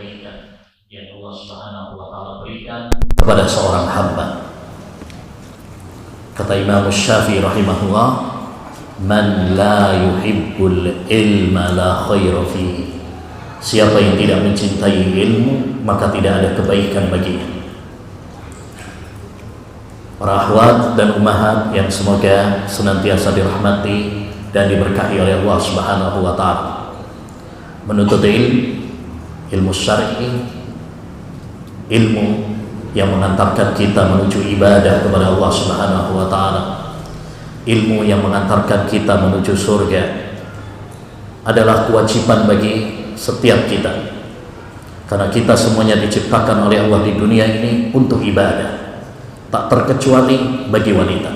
kebaikan yang Allah Subhanahu wa taala berikan kepada seorang hamba. Kata Imam Syafi'i rahimahullah, man la yuhibbul ilma la khaira fihi. Siapa yang tidak mencintai ilmu, maka tidak ada kebaikan baginya. Para akhwat dan ummahat yang semoga senantiasa dirahmati dan diberkahi oleh Allah Subhanahu wa taala. Menuntut ilmu syar'i, ilmu yang mengantarkan kita menuju ibadah kepada Allah Subhanahu wa taala, ilmu yang mengantarkan kita menuju surga, adalah kewajiban bagi setiap kita, karena kita semuanya diciptakan oleh Allah di dunia ini untuk ibadah, tak terkecuali bagi wanita.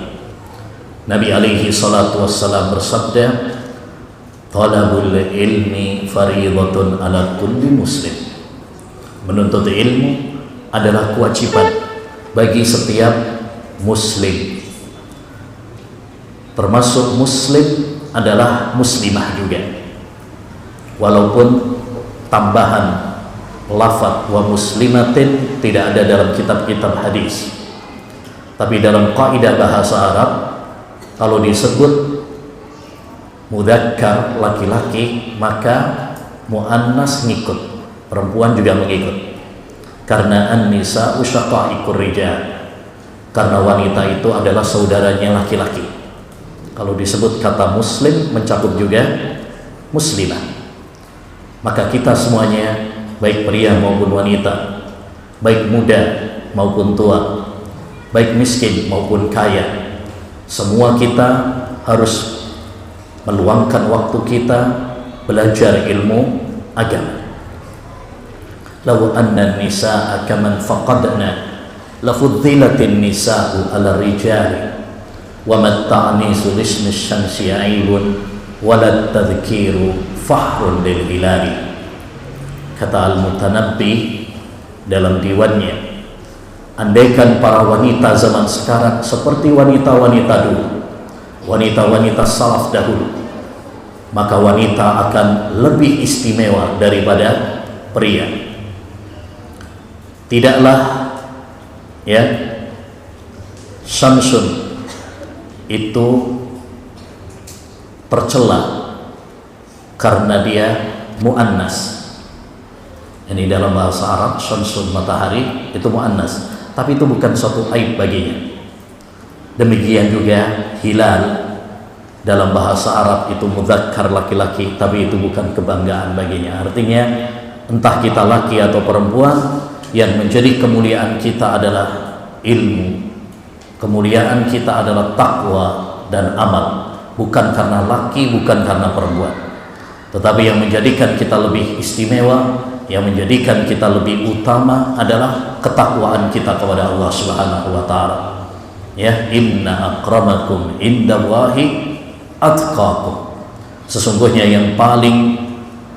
Nabi alaihi salatu wassalam bersabda, talabul ilmi fariidatun ala kulli muslim. Menuntut ilmu adalah kewajiban bagi setiap muslim, termasuk muslim adalah muslimah juga. Walaupun tambahan lafaz wa muslimatin tidak ada dalam kitab-kitab hadis, tapi dalam kaidah bahasa Arab, kalau disebut mudzakkar laki-laki, maka muannas ngikut, perempuan juga mengikut. Karena an-nisa'u syaqa'iqur rijal, karena wanita itu adalah saudaranya laki-laki. Kalau disebut kata muslim mencakup juga muslimah. Maka kita semuanya, baik pria maupun wanita, baik muda maupun tua, baik miskin maupun kaya, semua kita harus meluangkan waktu kita belajar ilmu agama. Law anna an-nisaa kaman faqadna lafuddilatin nisaa'u 'ala rijali wa matta'nisu lismi syamsi 'aibun wa la tadhkiru fahrun lil hilali. Kata Al-Mutanabbi dalam diwannya, andaikan para wanita zaman sekarang seperti wanita-wanita dulu, wanita-wanita salaf dahulu, maka wanita akan lebih istimewa daripada pria. Tidaklah syamsun itu tercela karena dia muannas. Ini dalam bahasa Arab, syamsun matahari itu muannas, tapi itu bukan suatu aib baginya. Demikian juga hilal dalam bahasa Arab itu mudzakkar laki-laki, tapi itu bukan kebanggaan baginya. Artinya entah kita laki atau perempuan, yang menjadi kemuliaan kita adalah ilmu, kemuliaan kita adalah takwa dan amal, bukan karena laki, bukan karena perempuan. Tetapi yang menjadikan kita lebih istimewa, yang menjadikan kita lebih utama adalah ketakwaan kita kepada Allah Subhanahu wa taala. Ya, inna akramakum indallahi atqakum. Sesungguhnya yang paling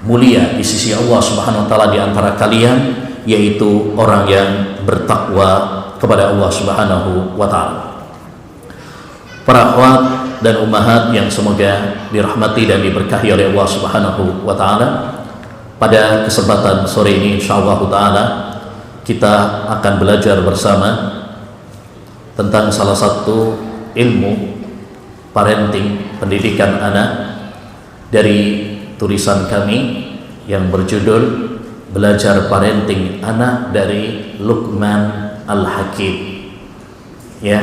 mulia di sisi Allah Subhanahu wa taala di antara kalian yaitu orang yang bertakwa kepada Allah Subhanahu wa taala. Para akhwat dan ummahat yang semoga dirahmati dan diberkahi oleh Allah Subhanahu wa taala, pada kesempatan sore ini insyaallah taala kita akan belajar bersama tentang salah satu ilmu parenting, pendidikan anak, dari tulisan kami yang berjudul Belajar Parenting Anak dari Luqman Al-Hakim. Ya,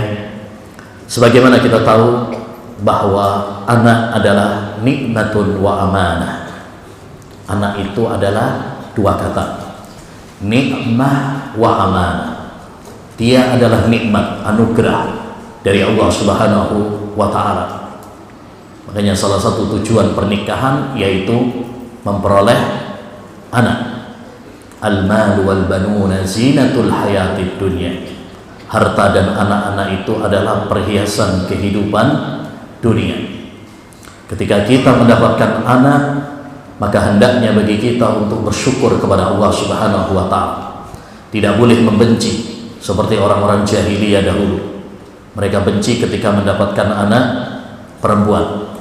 sebagaimana kita tahu bahwa anak adalah nikmatun wa amanah. Anak itu adalah dua kata, nikmah wa amanah. Dia adalah nikmat, anugerah dari Allah Subhanahu wa taala. Makanya salah satu tujuan pernikahan yaitu memperoleh anak. Al-mal wal banuna zinatul hayatid dunya. Harta dan anak-anak itu adalah perhiasan kehidupan dunia. Ketika kita mendapatkan anak, maka hendaknya bagi kita untuk bersyukur kepada Allah Subhanahu wa taala. Tidak boleh membenci seperti orang-orang jahiliyah dahulu. Mereka benci ketika mendapatkan anak perempuan.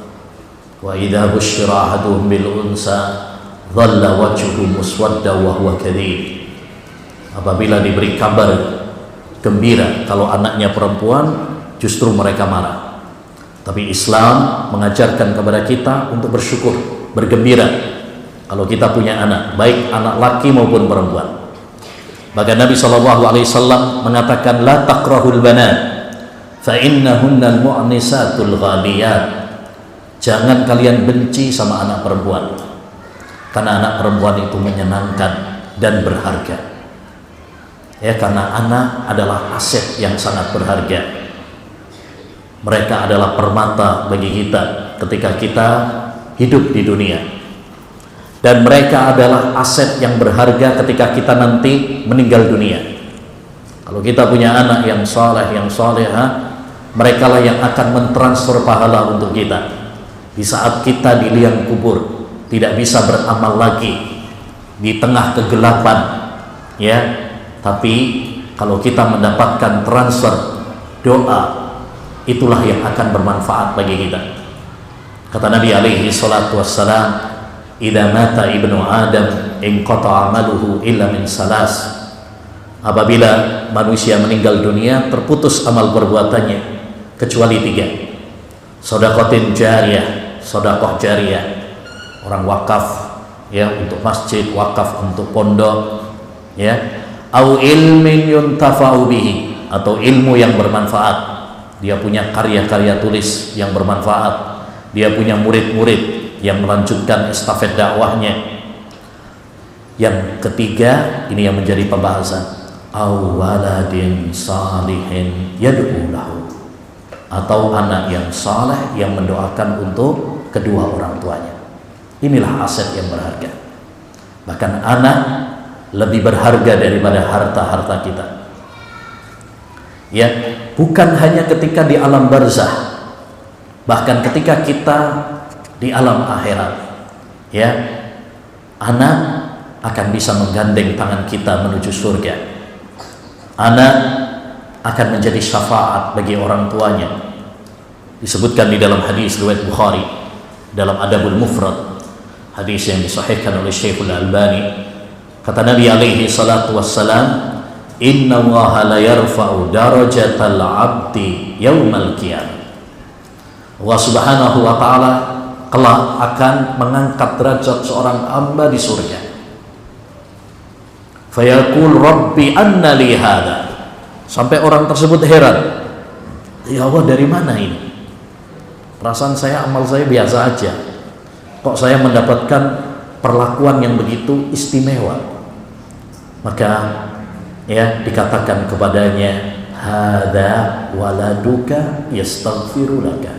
Wa idza busyira ahaduhum bil unsa dhalla wajhuhu muswadda wa huwa kadhib. Apabila diberi kabar gembira kalau anaknya perempuan, justru mereka marah. Tapi Islam mengajarkan kepada kita untuk bersyukur, bergembira kalau kita punya anak, baik anak laki maupun perempuan. Maka Nabi SAW mengatakan, la takrahul banat fa innahunnal mu'nisatul ghaliyat. Jangan kalian benci sama anak perempuan, karena anak perempuan itu menyenangkan dan berharga. Ya, karena anak adalah aset yang sangat berharga. Mereka adalah permata bagi kita ketika kita hidup di dunia, dan mereka adalah aset yang berharga ketika kita nanti meninggal dunia. Kalau kita punya anak yang saleh, yang salehah, mereka lah yang akan mentransfer pahala untuk kita. Di saat kita di liang kubur, tidak bisa beramal lagi, di tengah kegelapan, ya. Tapi kalau kita mendapatkan transfer doa, itulah yang akan bermanfaat bagi kita. Kata Nabi alaihi salatu wassalam, idza mata ibnu adam inqata amaluhu illa min salas. Apabila manusia meninggal dunia, terputus amal perbuatannya kecuali 3. Sedekahtin jariyah, sedekah jariyah, orang wakaf ya untuk masjid, wakaf untuk pondok, ya, au ilmin yuntafa'u bihi, atau ilmu yang bermanfaat. Dia punya karya-karya tulis yang bermanfaat, dia punya murid-murid yang melanjutkan estafet dakwahnya. Yang ketiga, ini yang menjadi pembahasan, au waladin salihin yad'u lahu, atau anak yang saleh yang mendoakan untuk kedua orang tuanya. Inilah aset yang berharga. Bahkan anak lebih berharga daripada harta-harta kita. Ya, bukan hanya ketika di alam barzah, bahkan ketika kita di alam akhirat, ya, anak akan bisa menggandeng tangan kita menuju surga. Anak akan menjadi syafaat bagi orang tuanya. Disebutkan di dalam hadis riwayat Bukhari dalam Adabul Mufrad, hadis yang disahihkan oleh Syekhul Albani. Kata Nabi alaihi salatu wassalam, inna allaha la yarfa'u darajatal abdi yaumal qiyamah. Allah subhanahu wa ta'ala kelak akan mengangkat derajat seorang hamba di surga. Fayaqul rabbi anna li hadha. Sampai orang tersebut heran, ya Allah, dari mana ini? Perasaan saya, amal saya biasa aja, kok saya mendapatkan perlakuan yang begitu istimewa? Maka ya dikatakan kepadanya, hadza waladuka yastaghfiru laka.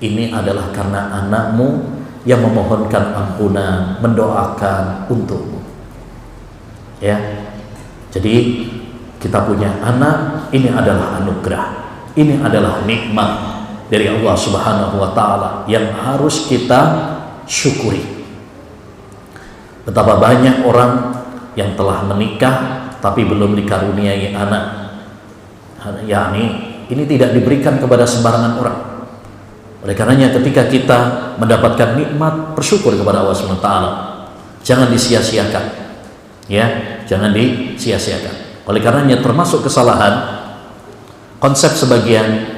Ini adalah karena anakmu yang memohonkan ampunan, mendoakan untukmu. Ya. Jadi kita punya anak, ini adalah anugerah. Ini adalah nikmat dari Allah Subhanahu wa taala yang harus kita syukuri. Betapa banyak orang yang telah menikah tapi belum dikaruniai anak. yakni ini tidak diberikan kepada sembarangan orang. Oleh karenanya ketika kita mendapatkan nikmat, bersyukur kepada Allah SWT. Jangan disia-siakan, ya, jangan disia-siakan. Oleh karenanya termasuk kesalahan konsep sebagian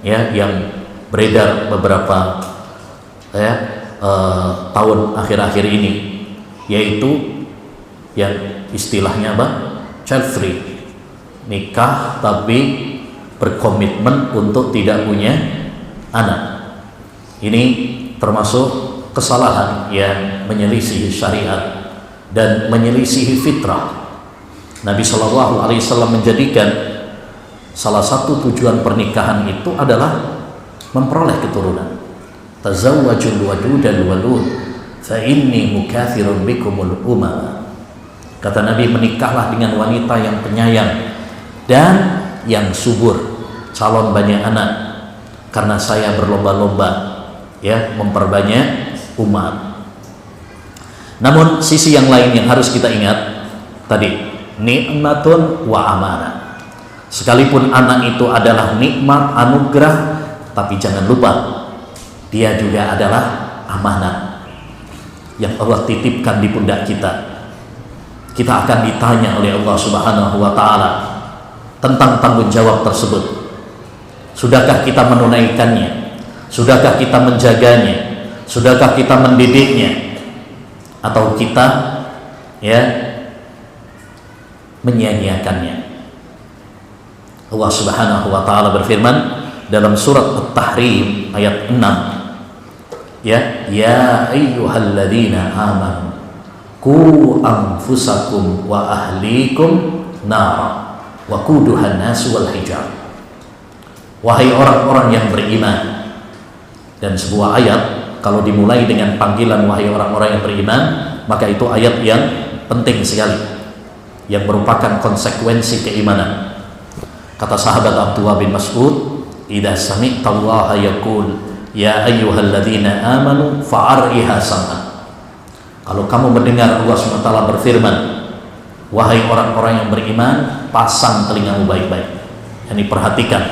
ya yang beredar beberapa tahun akhir-akhir ini, yaitu yang istilahnya apa? Child free, nikah tapi berkomitmen untuk tidak punya anak. Ini termasuk kesalahan yang menyelisihi syariat dan menyelisihi fitrah. Nabi SAW menjadikan salah satu tujuan pernikahan itu adalah memperoleh keturunan. Tazawwajul wadudal walud fa inni mukathirun bikumul umama. Kata Nabi, menikahlah dengan wanita yang penyayang dan yang subur, calon banyak anak, karena saya berlomba-lomba ya memperbanyak umat. Namun sisi yang lain yang harus kita ingat tadi, nikmatun wa amanah. Sekalipun anak itu adalah nikmat, anugerah, tapi jangan lupa dia juga adalah amanah. yang Allah titipkan di pundak kita. Kita akan ditanya oleh Allah Subhanahu wa Ta'ala tentang tanggung jawab tersebut. Sudahkah kita menunaikannya? Sudahkah kita menjaganya? Sudahkah kita mendidiknya? Atau kita menyia-nyiakannya? Allah Subhanahu wa Ta'ala berfirman dalam surat At-Tahrim ayat 6, ya ayyuhalladzina amanu qu anfusakum wa ahlikum nara wa quduhan nas wal hijar. Wahai orang-orang yang beriman. Dan sebuah ayat kalau dimulai dengan panggilan wahai orang-orang yang beriman, maka itu ayat yang penting sekali, yang merupakan konsekuensi keimanan. Kata sahabat Abdullah bin Mas'ud, idza sami'tallaha yaqul ya ayyuhalladzina amanu fa'ar'iha sam'a. Kalau kamu mendengar Allah SWT berfirman, wahai orang-orang yang beriman, pasang telingamu baik-baik. Yani perhatikan,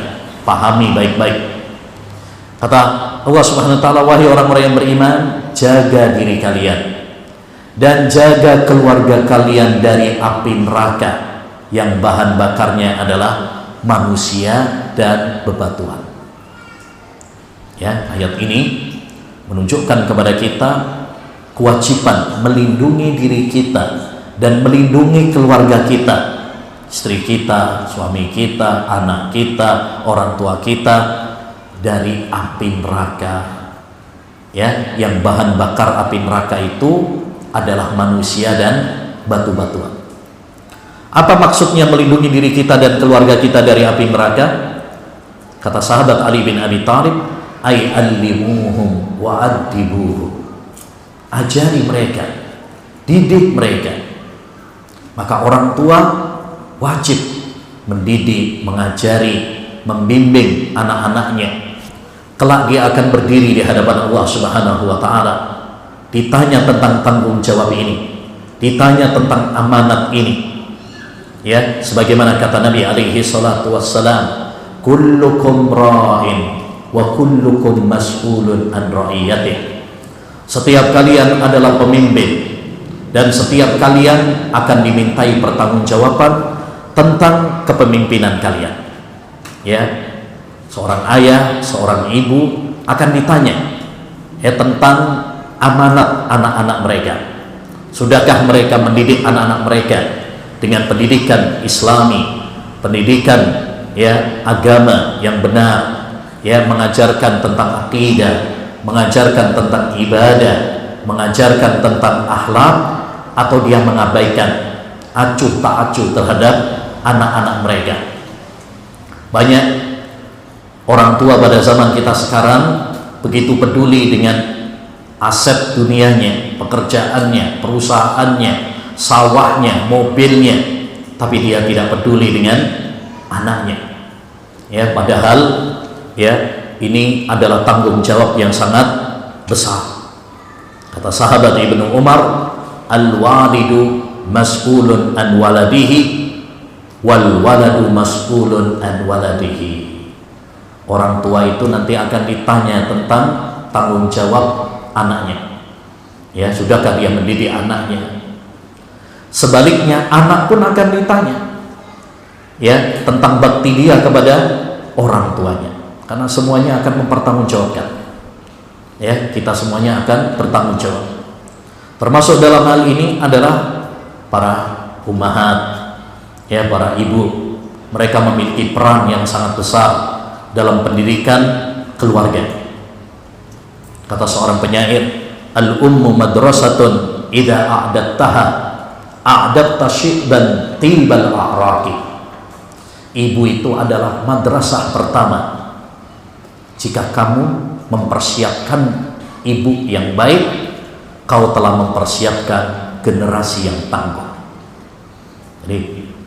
pahami baik-baik. Kata Allah Subhanahu wa Ta'ala, wahai orang-orang yang beriman, jaga diri kalian dan jaga keluarga kalian dari api neraka yang bahan bakarnya adalah manusia dan bebatuan. Ya, ayat ini menunjukkan kepada kita kewajiban melindungi diri kita dan melindungi keluarga kita, istri kita, suami kita, anak kita, orang tua kita dari api neraka. Ya, yang bahan bakar api neraka itu adalah manusia dan batu-batuan. Apa maksudnya melindungi diri kita dan keluarga kita dari api neraka? Kata sahabat Ali bin Abi Thalib, ay allimuhum wa adibuhum. Ajari mereka, didik mereka. Maka orang tua wajib mendidik, mengajari, membimbing anak-anaknya. Kelak dia akan berdiri di hadapan Allah Subhanahu wa Ta'ala, ditanya tentang tanggung jawab ini, ditanya tentang amanat ini. Ya, sebagaimana kata Nabi alaihi salatu wassalam, kullukum ra'in wa kullukum mas'ulun an ra'iyatih. Setiap kalian adalah pemimpin dan setiap kalian akan dimintai pertanggungjawaban tentang kepemimpinan kalian. Ya, seorang ayah, seorang ibu akan ditanya tentang amanat anak-anak mereka. Sudahkah mereka mendidik anak-anak mereka dengan pendidikan Islami, pendidikan agama yang benar, mengajarkan tentang akidah, mengajarkan tentang ibadah, mengajarkan tentang akhlak, atau dia mengabaikan, acuh tak acuh terhadap anak-anak mereka. Banyak orang tua pada zaman kita sekarang begitu peduli dengan aset dunianya, pekerjaannya, perusahaannya, sawahnya, mobilnya, tapi dia tidak peduli dengan anaknya. Ya, padahal ini adalah tanggung jawab yang sangat besar. Kata sahabat Ibnu Umar, al-walidu mas'ulun an waladihi wal waladu mas'ulun an waladihi. Orang tua itu nanti akan ditanya tentang tanggung jawab anaknya. Ya, sudahkah dia mendidik anaknya? Sebaliknya, anak pun akan ditanya tentang bakti dia kepada orang tuanya. Karena semuanya akan mempertanggungjawabkan. Kita semuanya akan bertanggung jawab. Termasuk dalam hal ini adalah para ummahat, para ibu. Mereka memiliki peran yang sangat besar dalam pendidikan keluarga. Kata seorang penyair, al-ummu madrasatun idza a'dattaha a'datta syi'ban tibal a'raqi. Ibu itu adalah madrasah pertama. Jika kamu mempersiapkan ibu yang baik, kau telah mempersiapkan generasi yang tangguh. Jadi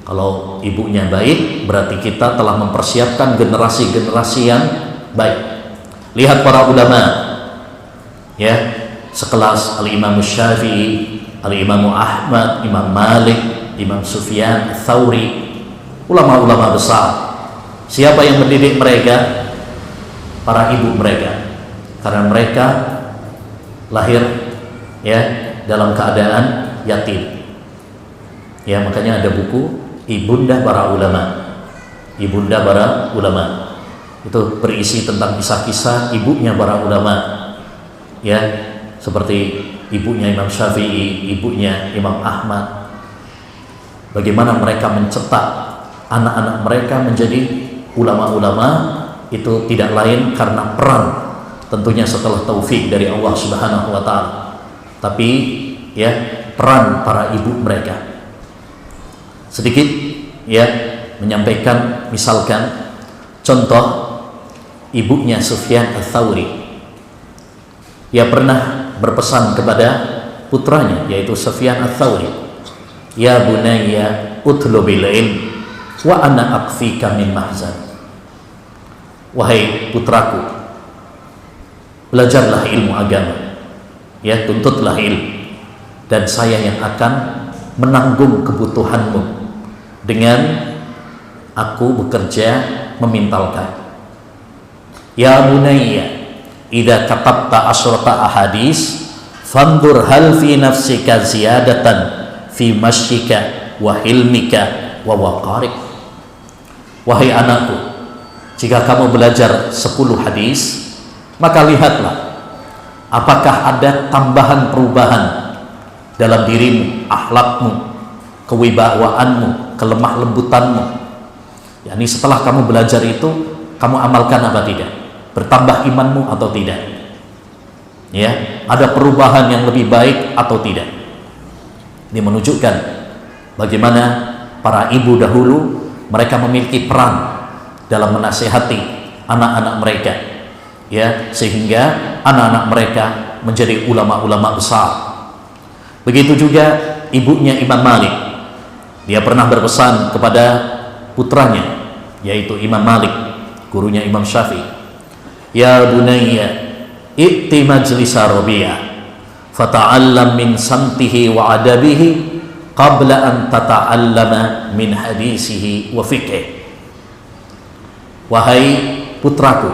kalau ibunya baik, berarti kita telah mempersiapkan generasi-generasi yang baik. Lihat para ulama, sekelas Al-Imam Syafi'i, Al-Imam Ahmad, Imam Malik, Imam Sufyan Ats-Tsauri, ulama-ulama besar. Siapa yang mendidik mereka? Para ibu mereka. Karena mereka lahir dalam keadaan yatim. Ya, makanya ada buku Ibunda Para Ulama. Ibunda Para Ulama itu berisi tentang kisah-kisah ibunya para ulama. Ya, seperti ibunya Imam Syafi'i, ibunya Imam Ahmad. Bagaimana mereka mencetak anak-anak mereka menjadi ulama-ulama, itu tidak lain karena peran, tentunya setelah taufik dari Allah Subhanahu wa taala. Tapi ya, peran para ibu mereka. Sedikit ya menyampaikan, misalkan contoh ibunya Sufyan Ats-Tsauri. Dia pernah berpesan kepada putranya, yaitu Sufyan Ats-Tsauri, "Ya bunayya utlubil ilm wa ana akfika min mahzan." Wahai putraku, belajarlah ilmu agama, ya, tuntutlah ilmu, dan saya yang akan menanggung kebutuhanmu dengan aku bekerja memintalkan. Ya bunayya idza katabta asyrata ahadis fandur hal fi nafsika ziyadatan fi masyika wa hilmika wa waqarik. Wahai anakku, jika kamu belajar 10 hadis, maka lihatlah apakah ada tambahan perubahan dalam dirimu, akhlakmu, kewibawaanmu, kelemah lembutanmu. Yani setelah kamu belajar itu, kamu amalkan apa tidak? Bertambah imanmu atau tidak? Ya, ada perubahan yang lebih baik atau tidak? Ini menunjukkan bagaimana para ibu dahulu mereka memiliki peran dalam menasihati anak-anak mereka, ya, sehingga anak-anak mereka menjadi ulama-ulama besar. Begitu juga ibunya Imam Malik. Dia pernah berpesan kepada putranya, yaitu Imam Malik, gurunya Imam Syafi'i, "Ya bunayya i'ti majlisa Rabi'ah fata'allam min samtihi wa adabihi qabla an tata'allama min hadisihi wa fiqh." Wahai putraku,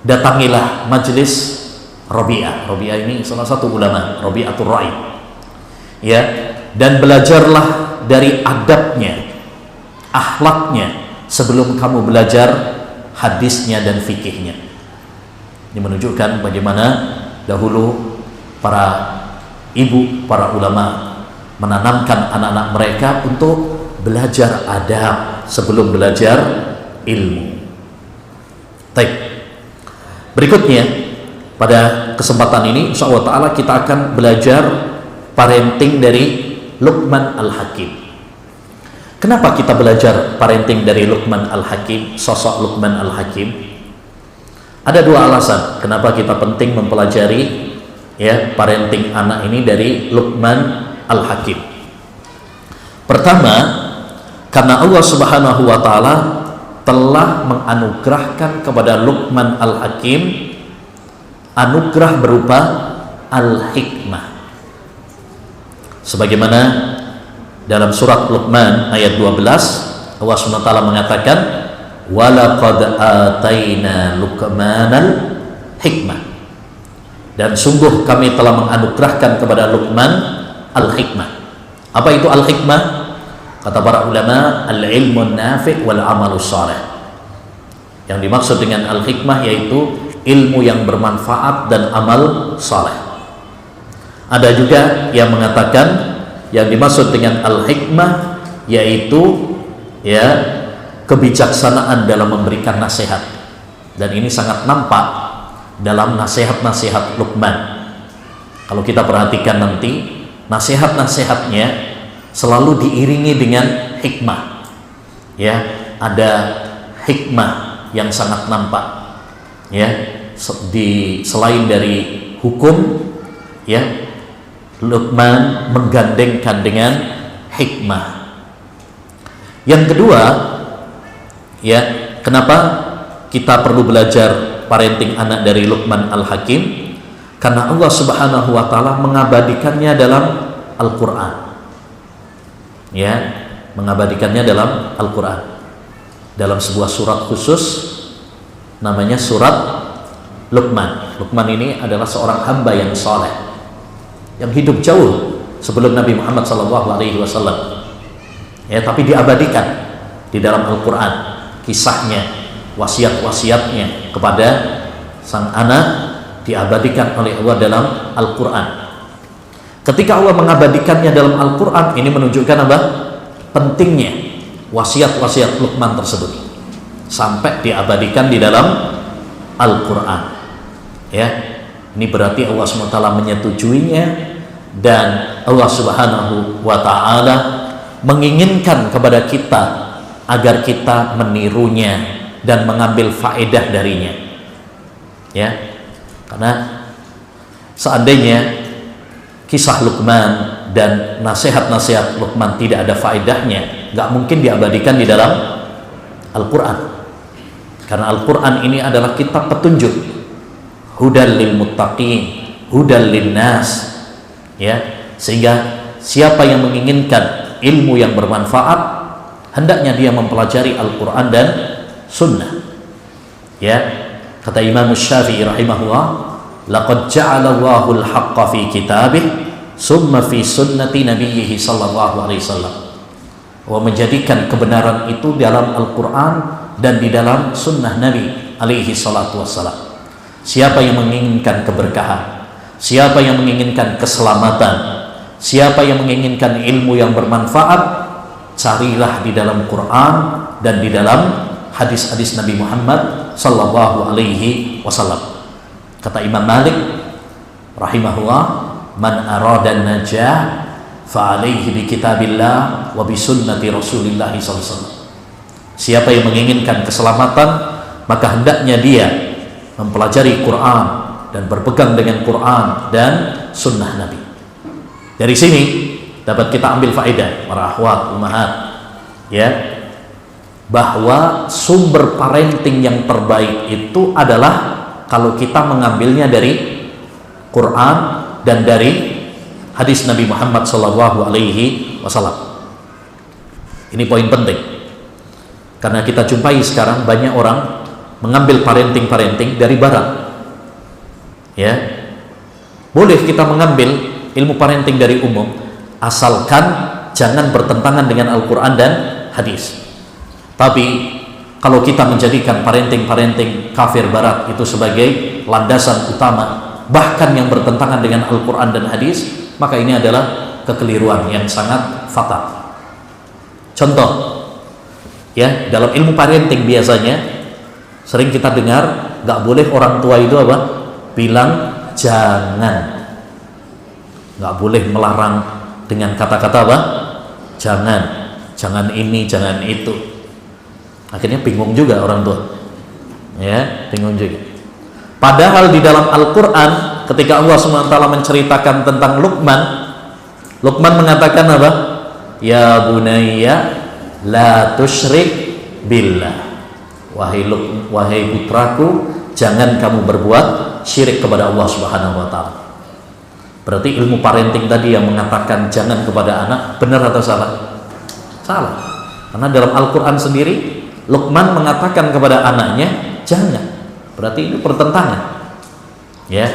datangilah majlis Rabi'ah. Rabi'ah ini salah satu ulama, Rabi'atul Ra'i. Ya, dan belajarlah dari adabnya, akhlaknya sebelum kamu belajar hadisnya dan fikihnya. Ini menunjukkan bagaimana dahulu para ibu, para ulama menanamkan anak-anak mereka untuk belajar adab sebelum belajar ilmu. Baik. Berikutnya pada kesempatan ini insyaallah taala kita akan belajar parenting dari Luqman Al-Hakim. Kenapa kita belajar parenting dari Luqman Al-Hakim, sosok Luqman Al-Hakim? Ada 2 alasan kenapa kita penting mempelajari ya parenting anak ini dari Luqman Al-Hakim. Pertama, karena Allah Subhanahu wa taala telah menganugerahkan kepada Luqman Al-Hakim anugerah berupa al-hikmah. Sebagaimana dalam surat Luqman ayat 12, Allah SWT mengatakan, "Walaqad ataina Luqmanal hikmah." Dan sungguh kami telah menganugerahkan kepada Luqman al-hikmah. Apa itu al-hikmah? Kata para ulama, al-ilmun nafi' wal amalus salih. Yang dimaksud dengan al-hikmah yaitu ilmu yang bermanfaat dan amal saleh. Ada juga yang mengatakan yang dimaksud dengan al-hikmah yaitu ya kebijaksanaan dalam memberikan nasihat. Dan ini sangat nampak dalam nasihat-nasihat Luqman. Kalau kita perhatikan nanti, nasihat-nasihatnya selalu diiringi dengan hikmah. Ya, ada hikmah yang sangat nampak. Ya, selain dari hukum, ya, Luqman menggandengkan dengan hikmah. Yang kedua, ya, kenapa kita perlu belajar parenting anak dari Luqman Al-Hakim? Karena Allah Subhanahu wa taala mengabadikannya dalam Al-Qur'an. Ya, mengabadikannya dalam Al-Qur'an. Dalam sebuah surat khusus namanya surat Luqman. Luqman ini adalah seorang hamba yang soleh, yang hidup jauh sebelum Nabi Muhammad SAW. Ya, tapi diabadikan di dalam Al-Quran kisahnya, wasiat-wasiatnya kepada sang anak diabadikan oleh Allah dalam Al-Quran. Ketika Allah mengabadikannya dalam Al-Quran, ini menunjukkan apa? Pentingnya wasiat-wasiat Luqman tersebut sampai diabadikan di dalam Al-Quran. Ya, ini berarti Allah SWT menyetujuinya, dan Allah Subhanahu wa Ta'ala menginginkan kepada kita agar kita menirunya dan mengambil faedah darinya. Ya, karena seandainya kisah Luqman dan nasihat-nasihat Luqman tidak ada faedahnya, nggak mungkin diabadikan di dalam Al-Quran. Karena Al-Quran ini adalah kitab petunjuk, hudal lil muttaqin, hudal lin nas. Ya, sehingga siapa yang menginginkan ilmu yang bermanfaat, hendaknya dia mempelajari Al-Quran dan Sunnah. Ya, kata Imam Syafi'i rahimahullah, laqad ja'ala Allahu al-haqqa fi kitabih summa fi sunnati nabiyhi sallallahu alaihi wasallam. Wa menjadikan kebenaran itu dalam Al-Quran dan di dalam sunnah Nabi alaihi salatu wassalam. Siapa yang menginginkan keberkahan, siapa yang menginginkan keselamatan, siapa yang menginginkan ilmu yang bermanfaat, carilah di dalam Quran dan di dalam hadis-hadis Nabi Muhammad sallallahu alaihi wasallam. Kata Imam Malik rahimahullah, man aradan najah fa alaihi bi kitabillah wa bi sunnati Rasulillah sallallahu alaihi wasallam. Siapa yang menginginkan keselamatan, maka hendaknya dia mempelajari Quran dan berpegang dengan Quran dan sunnah Nabi. Dari sini dapat kita ambil faedah para akhwat ummahat, ya, bahwa sumber parenting yang terbaik itu adalah kalau kita mengambilnya dari Quran dan dari hadis Nabi Muhammad sallallahu alaihi wasallam. Ini poin penting, karena kita jumpai sekarang banyak orang mengambil parenting dari barat. Ya, boleh kita mengambil ilmu parenting dari umum, asalkan jangan bertentangan dengan Al-Quran dan hadis. Tapi kalau kita menjadikan parenting kafir barat itu sebagai landasan utama, bahkan yang bertentangan dengan Al-Quran dan hadis, maka ini adalah kekeliruan yang sangat fatal. Contoh, ya, dalam ilmu parenting biasanya sering kita dengar nggak boleh orang tua itu apa? Bilang jangan, nggak boleh melarang dengan kata-kata apa? Jangan ini, jangan itu. Akhirnya bingung juga orang tua, ya, bingung juga. Padahal di dalam Al-Quran ketika Allah SWT menceritakan tentang Luqman mengatakan apa? Ya bunayya la tusyrik billah. Wahai putraku, jangan kamu berbuat syirik kepada Allah Subhanahu wa Ta'ala. Berarti ilmu parenting tadi yang mengatakan jangan kepada anak, benar atau salah? Salah. Karena dalam Al-Quran sendiri Luqman mengatakan kepada anaknya jangan. Berarti ini pertentangan. Ya.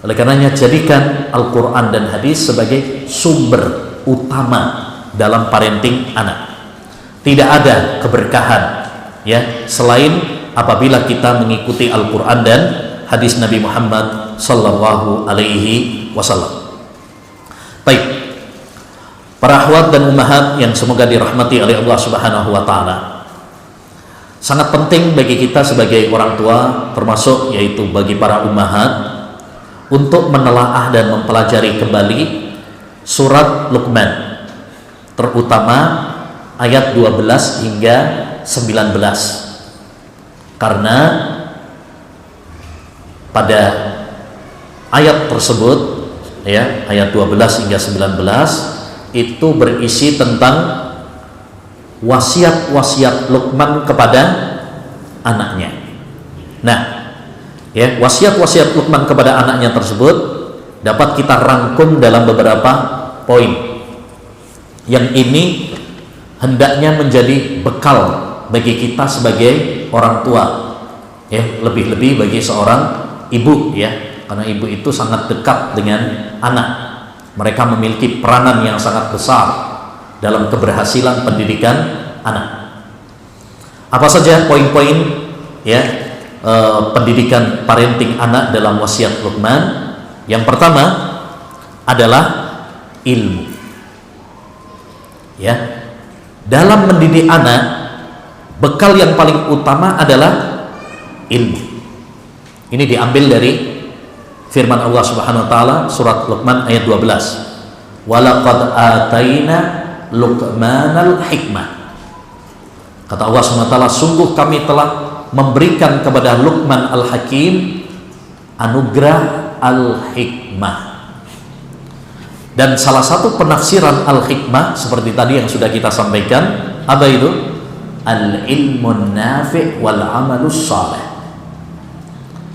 Oleh karenanya jadikan Al-Quran dan hadis sebagai sumber utama dalam parenting anak. Tidak ada keberkahan, ya, selain apabila kita mengikuti Al-Quran dan hadis Nabi Muhammad sallallahu alaihi wasallam. Baik, para akhwat dan ummahat yang semoga dirahmati oleh Allah Subhanahu wa Ta'ala, sangat penting bagi kita sebagai orang tua, termasuk yaitu bagi para ummahat, untuk menelaah dan mempelajari kembali surat Luqman, terutama ayat 12 hingga 19, karena pada ayat tersebut, ya, ayat 12 hingga 19 itu berisi tentang wasiat-wasiat Luqman kepada anaknya. Nah, ya, wasiat-wasiat Luqman kepada anaknya tersebut dapat kita rangkum dalam beberapa poin yang ini hendaknya menjadi bekal bagi kita sebagai orang tua, ya, lebih-lebih bagi seorang ibu, ya, karena ibu itu sangat dekat dengan anak, Mereka memiliki peranan yang sangat besar dalam keberhasilan pendidikan anak. Apa saja poin-poin ya pendidikan parenting anak dalam wasiat Luqman? Yang pertama adalah ilmu. Ya, dalam mendidik anak, bekal yang paling utama adalah ilmu. Ini diambil dari firman Allah Subhanahu wa taala surat Luqman ayat 12. Walaqad ataina Luqmanal hikmah. Kata Allah Subhanahu wa taala, sungguh kami telah memberikan kepada Luqman al-Hakim anugerah al-hikmah. Dan salah satu penafsiran al-hikmah seperti tadi yang sudah kita sampaikan, apa itu? Al-ilmun nafi' wal amalus salih.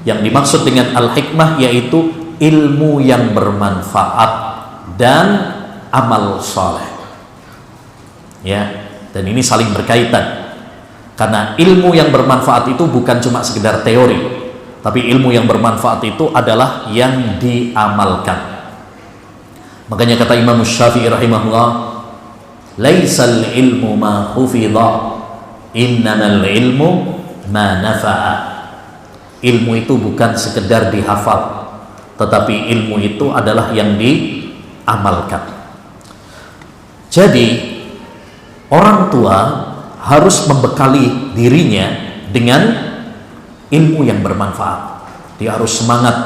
Yang dimaksud dengan al-hikmah yaitu ilmu yang bermanfaat dan amal saleh. Ya, dan ini saling berkaitan. Karena ilmu yang bermanfaat itu bukan cuma sekedar teori, tapi ilmu yang bermanfaat itu adalah yang diamalkan. Makanya kata Imam Syafi'i rahimahullah, laisal ilmu ma hufidha, innamal ilmu ma nafa'a. Ilmu itu bukan sekedar dihafal, tetapi ilmu itu adalah yang diamalkan. Jadi orang tua harus membekali dirinya dengan ilmu yang bermanfaat. Dia harus semangat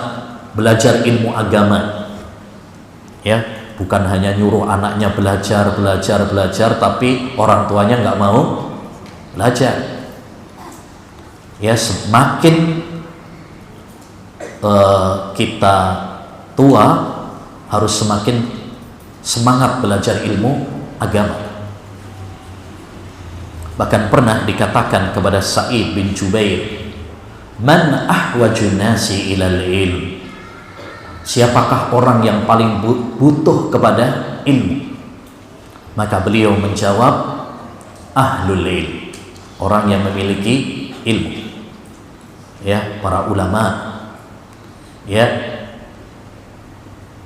belajar ilmu agama. Ya, bukan hanya nyuruh anaknya belajar, tapi orang tuanya nggak mau belajar. Ya, semakin kita tua harus semakin semangat belajar ilmu agama. Bahkan pernah dikatakan kepada Sa'id bin Jubair, man ahwajun nasi ilal ilm, siapakah orang yang paling butuh kepada ilmu? Maka beliau menjawab, ahlul ilm, orang yang memiliki ilmu. Ya, para ulama. Ya,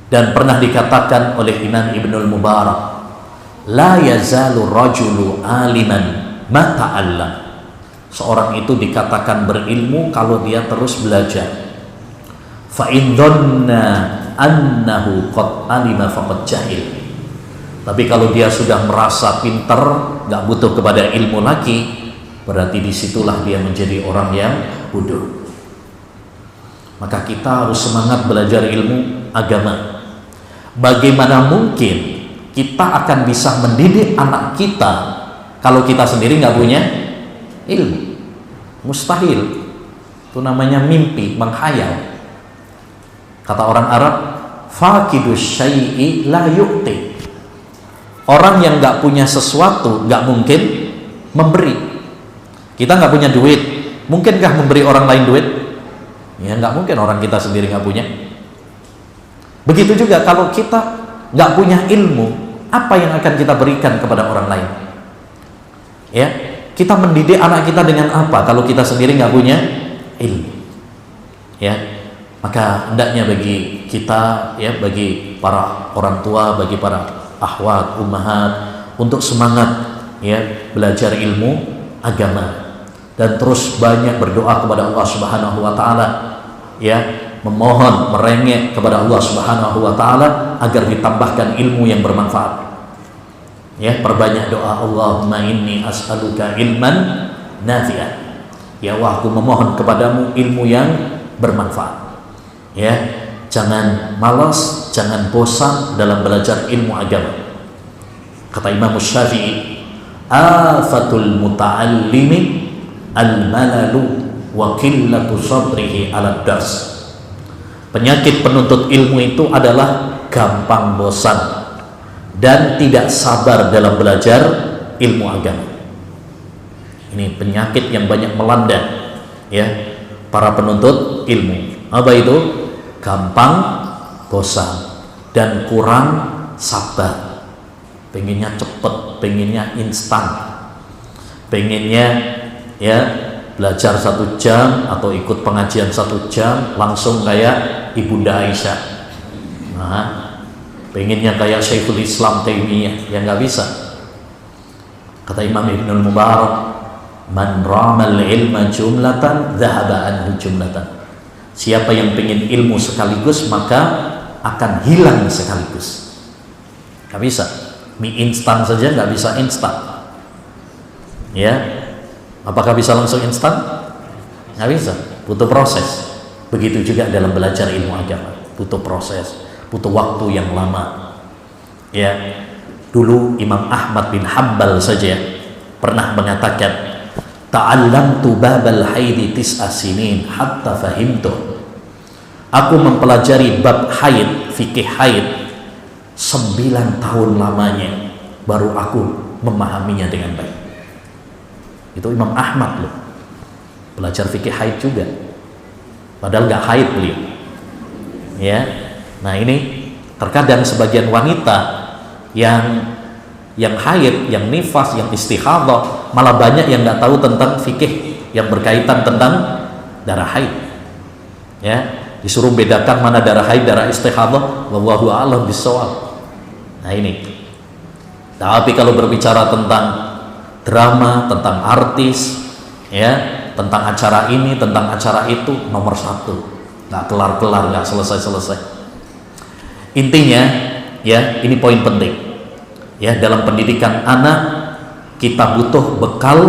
dan pernah dikatakan oleh Imam Ibnul Mubarak, la yazalu rajulu aliman ma ta'allam. Seorang itu dikatakan berilmu kalau dia terus belajar. Fa in dhanna annahu qad alima faqad jahil. Tapi kalau dia sudah merasa pintar, nggak butuh kepada ilmu lagi, berarti disitulah dia menjadi orang yang bodoh. Maka kita harus semangat belajar ilmu agama. Bagaimana mungkin kita akan bisa mendidik anak kita kalau kita sendiri nggak punya ilmu? Mustahil. Itu namanya mimpi, menghayal. Kata orang Arab, faqidus syai'i la yu'ti. Orang yang nggak punya sesuatu nggak mungkin memberi. Kita nggak punya duit, mungkinkah memberi orang lain duit? Ya nggak mungkin, orang kita sendiri nggak punya. Begitu juga kalau kita nggak punya ilmu, apa yang akan kita berikan kepada orang lain? Ya, kita mendidik anak kita dengan apa kalau kita sendiri nggak punya ilmu? Ya, maka hendaknya bagi kita, ya, bagi para orang tua, bagi para akhwat, ummahat, untuk semangat ya belajar ilmu agama. Dan terus banyak berdoa kepada Allah Subhanahu wa taala, ya, memohon, merengek kepada Allah Subhanahu wa taala agar ditambahkan ilmu yang bermanfaat. Ya, perbanyak doa, Allahumma inni as'aluka ilman nafi'an. Ya Allah, aku memohon kepadamu ilmu yang bermanfaat. Ya, jangan malas, jangan bosan dalam belajar ilmu agama. Kata Imam Syafi'i, afatul muta'allimi al-malalu wa qillatu sabrihi 'ala dars. Penyakit penuntut ilmu itu adalah gampang bosan dan tidak sabar dalam belajar ilmu agama. Ini penyakit yang banyak melanda ya para penuntut ilmu. Apa itu? Gampang bosan dan kurang sabar. Pengennya cepet, pengennya instan, pengennya ya belajar 1 jam atau ikut pengajian 1 jam langsung kayak Ibunda Aisyah. Nah, pengennya kayak Syekhul Islam Taimiyah, ya nggak bisa. Kata Imam Ibnul Mubarak, man ramal ilma jumlatan dhahaba anhu jumlatan. Siapa yang pengen ilmu sekaligus maka akan hilang sekaligus. Nggak bisa mie instan saja, nggak bisa instan, ya. Apakah bisa langsung instan? Nggak bisa, butuh proses. Begitu juga dalam belajar ilmu agama, butuh proses, butuh waktu yang lama, ya. Dulu Imam Ahmad bin Hanbal saja pernah mengatakan, ta'allamtu babal haidi tis'a sinin hatta fahimtu. Aku mempelajari bab haid, fikih haid 9 tahun lamanya baru aku memahaminya dengan baik. Itu Imam Ahmad loh, belajar fikih haid juga, padahal nggak haid beliau, ya. Nah ini terkadang sebagian wanita yang haid, yang nifas, yang istihadah, malah banyak yang nggak tahu tentang fikih yang berkaitan tentang darah haid, ya. Disuruh bedakan mana darah haid, darah istihadah, wallahu a'lam bishawab. Nah ini. Tapi kalau berbicara tentang drama, tentang artis, ya, tentang acara ini, tentang acara itu, nomor 1, nggak kelar-kelar, nggak selesai-selesai. Intinya, ya, ini poin penting, ya, dalam pendidikan anak kita butuh bekal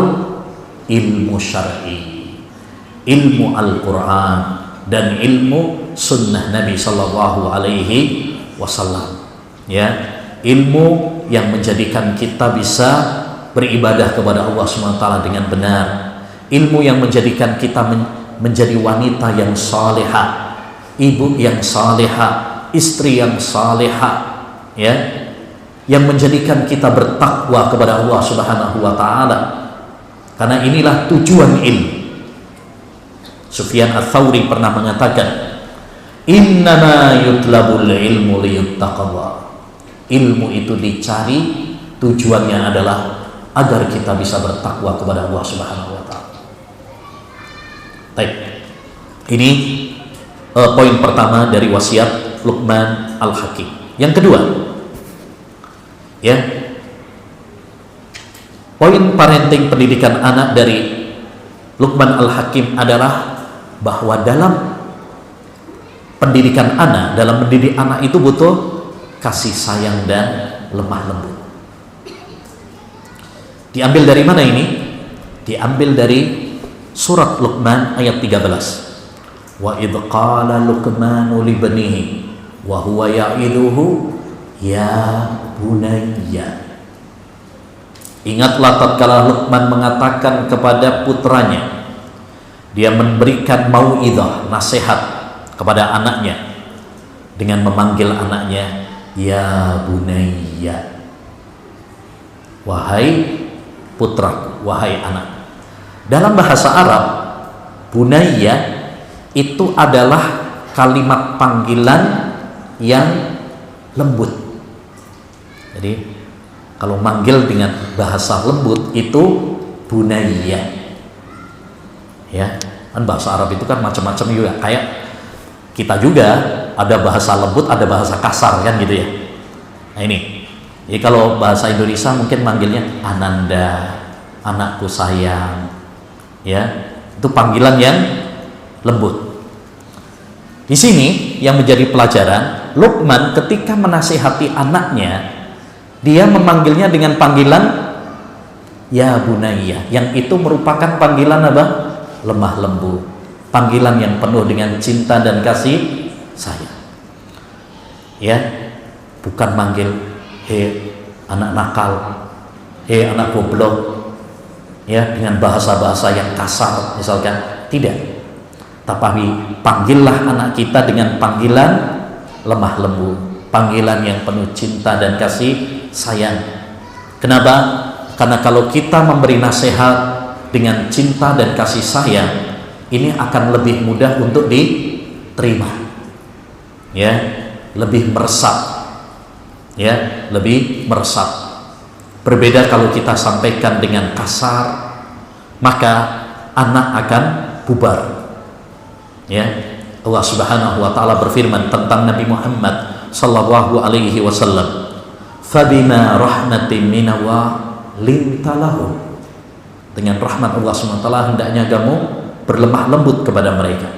ilmu syar'i, ilmu Al-Quran, dan ilmu sunnah Nabi Sallallahu Alaihi Wasallam, ya. Ilmu yang menjadikan kita bisa beribadah kepada Allah SWT dengan benar, ilmu yang menjadikan kita menjadi wanita yang salihah, ibu yang salihah, istri yang salihah, ya, yang menjadikan kita bertakwa kepada Allah Subhanahu wa taala. Karena inilah tujuan ilmu. Sufyan Ats-Tsauri pernah mengatakan, innama yutlabul ilmu liyuttaqallah. Ilmu itu dicari, tujuannya adalah agar kita bisa bertakwa kepada Allah Subhanahu wa taala. Baik. Ini poin pertama dari wasiat Luqman Al-Hakim. Yang kedua, ya, poin parenting pendidikan anak dari Luqman Al-Hakim adalah bahwa dalam pendidikan anak, dalam mendidik anak itu butuh kasih sayang dan lemah lembut. Diambil dari mana ini? Diambil dari surat Luqman ayat 13. Wa idh qala Luqmanu libnihi wa huwa ya'iduhu ya bunayya. Ingatlah tatkala Luqman mengatakan kepada putranya, dia memberikan mau'idhah, nasihat kepada anaknya dengan memanggil anaknya ya bunayya, wahai putraku, wahai anak. Dalam bahasa Arab, bunayya itu adalah kalimat panggilan yang lembut. Jadi kalau manggil dengan bahasa lembut itu bunayya, ya. Kan bahasa Arab itu kan macam-macam juga, kayak kita juga ada bahasa lembut, ada bahasa kasar, kan gitu ya. Nah ini, jadi kalau bahasa Indonesia mungkin manggilnya Ananda, anakku sayang, ya, itu panggilan yang lembut. Di sini yang menjadi pelajaran, Luqman ketika menasihati anaknya, dia memanggilnya dengan panggilan ya bunayya, yang itu merupakan panggilan apa? Lemah lembut, panggilan yang penuh dengan cinta dan kasih sayang, ya, bukan manggil hei anak nakal, hei anak goblok, ya, dengan bahasa-bahasa yang kasar misalkan, tidak. Tapi panggillah anak kita dengan panggilan lemah lembut, panggilan yang penuh cinta dan kasih sayang. Kenapa? Karena kalau kita memberi nasihat dengan cinta dan kasih sayang, ini akan lebih mudah untuk diterima, ya, lebih meresap, ya, lebih meresap. Berbeda kalau kita sampaikan dengan kasar, maka anak akan bubar, ya. Allah Subhanahu wa taala berfirman tentang Nabi Muhammad, sallallahu alaihi wasallam, fabima rahmatin minallah linta lahum, dengan rahmat Allah SWT hendaknya kamu berlemah lembut kepada mereka.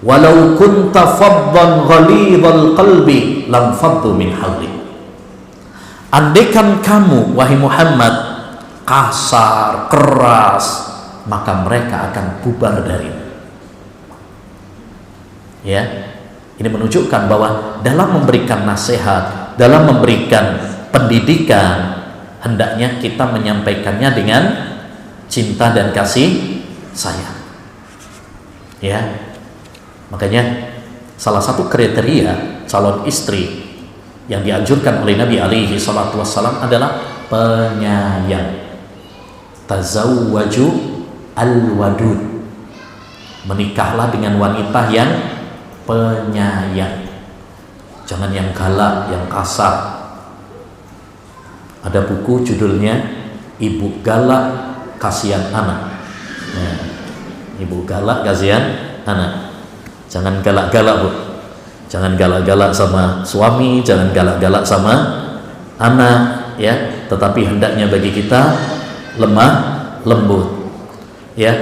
Walau kunta faddan ghalidhal qalbi lam faddu min hawlik, andaikan kamu wahai Muhammad kasar, keras, maka mereka akan bubar darimu. Ya, ini menunjukkan bahwa dalam memberikan nasihat, dalam memberikan pendidikan, hendaknya kita menyampaikannya dengan cinta dan kasih sayang. Ya, makanya salah satu kriteria calon istri yang dianjurkan oleh Nabi alaihi salatu wassalam adalah penyayang. Tazawwaju al-wadud, menikahlah dengan wanita yang penyayang, jangan yang galak, yang kasar. Ada buku judulnya Ibu Galak Kasihan Anak. Nah, ibu galak kasihan anak. Jangan galak-galak, Bu. Jangan galak-galak sama suami, jangan galak-galak sama anak, ya. Tetapi hendaknya bagi kita lemah lembut, ya,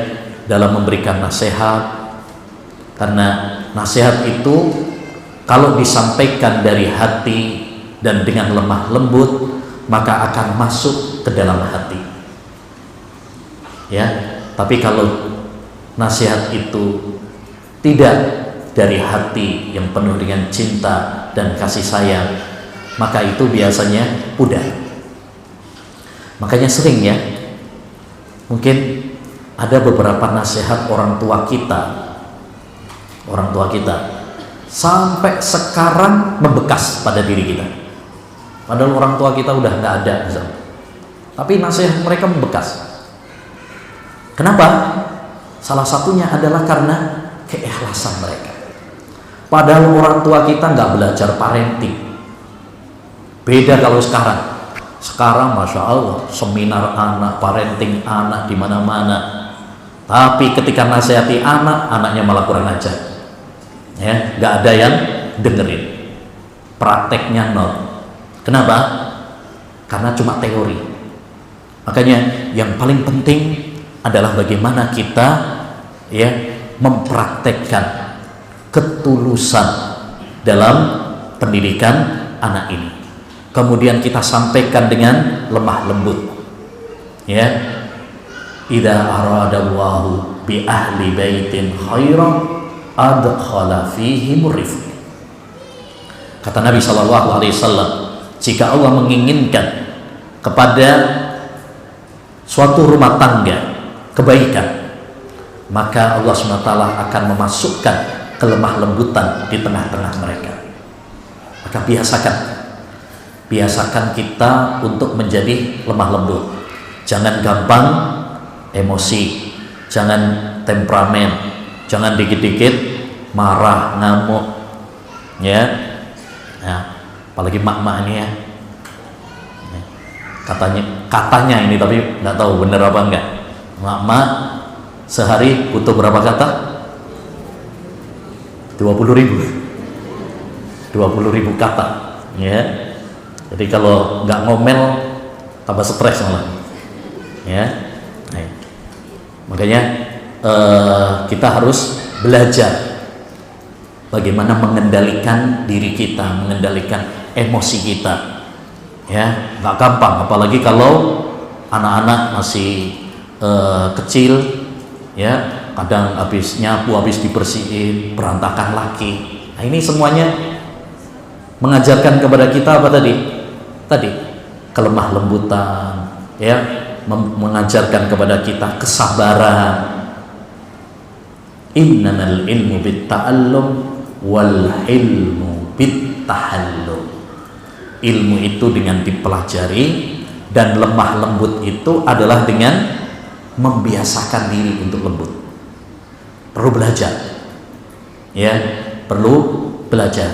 dalam memberikan nasihat. Karena nasihat itu kalau disampaikan dari hati dan dengan lemah lembut, maka akan masuk ke dalam hati, ya. Tapi kalau nasihat itu tidak dari hati yang penuh dengan cinta dan kasih sayang, maka itu biasanya pudar. Makanya sering, ya, mungkin ada beberapa nasihat orang tua kita sampai sekarang membekas pada diri kita. Padahal orang tua kita udah nggak ada misalnya, tapi nasihat mereka membekas. Kenapa? Salah satunya adalah karena keikhlasan mereka. Padahal orang tua kita nggak belajar parenting. Beda kalau sekarang masya Allah seminar anak, parenting anak di mana-mana. Tapi ketika nasihati anak, anaknya malah kurang ajar. Ya, nggak ada yang dengerin. Prakteknya nol. Kenapa? Karena cuma teori. Makanya yang paling penting adalah bagaimana kita, ya, mempraktekkan ketulusan dalam pendidikan anak ini. Kemudian kita sampaikan dengan lemah lembut, ya. Idza aradallahu bi ahli baitin khairan adkhala fihim rifq. Kata Nabi sallallahu alaihi wasallam, jika Allah menginginkan kepada suatu rumah tangga kebaikan, maka Allah SWT akan memasukkan kelemah lembutan di tengah-tengah mereka. Maka biasakan kita untuk menjadi lemah lembut. Jangan gampang emosi, jangan temperamen, jangan dikit-dikit marah, ngamuk, ya. Nah, apalagi mak-mak ini, ya. Katanya ini, tapi nggak tahu bener apa enggak. Mak-mak sehari butuh berapa kata? 20.000 kata, ya. Jadi kalau nggak ngomel tambah stres malah, ya. Nah, makanya kita harus belajar bagaimana mengendalikan diri kita, mengendalikan emosi kita, ya. Nggak gampang, apalagi kalau anak-anak masih kecil, ya, kadang habis nyapu, habis dibersihin berantakan lagi. Nah, ini semuanya mengajarkan kepada kita apa tadi kelemah lembutan, ya, mengajarkan kepada kita kesabaran. Innamal ilmu bitta'allum wal ilmu bittahallum. Ilmu itu dengan dipelajari, dan lemah lembut itu adalah dengan membiasakan diri untuk lembut. Perlu belajar, ya, perlu belajar.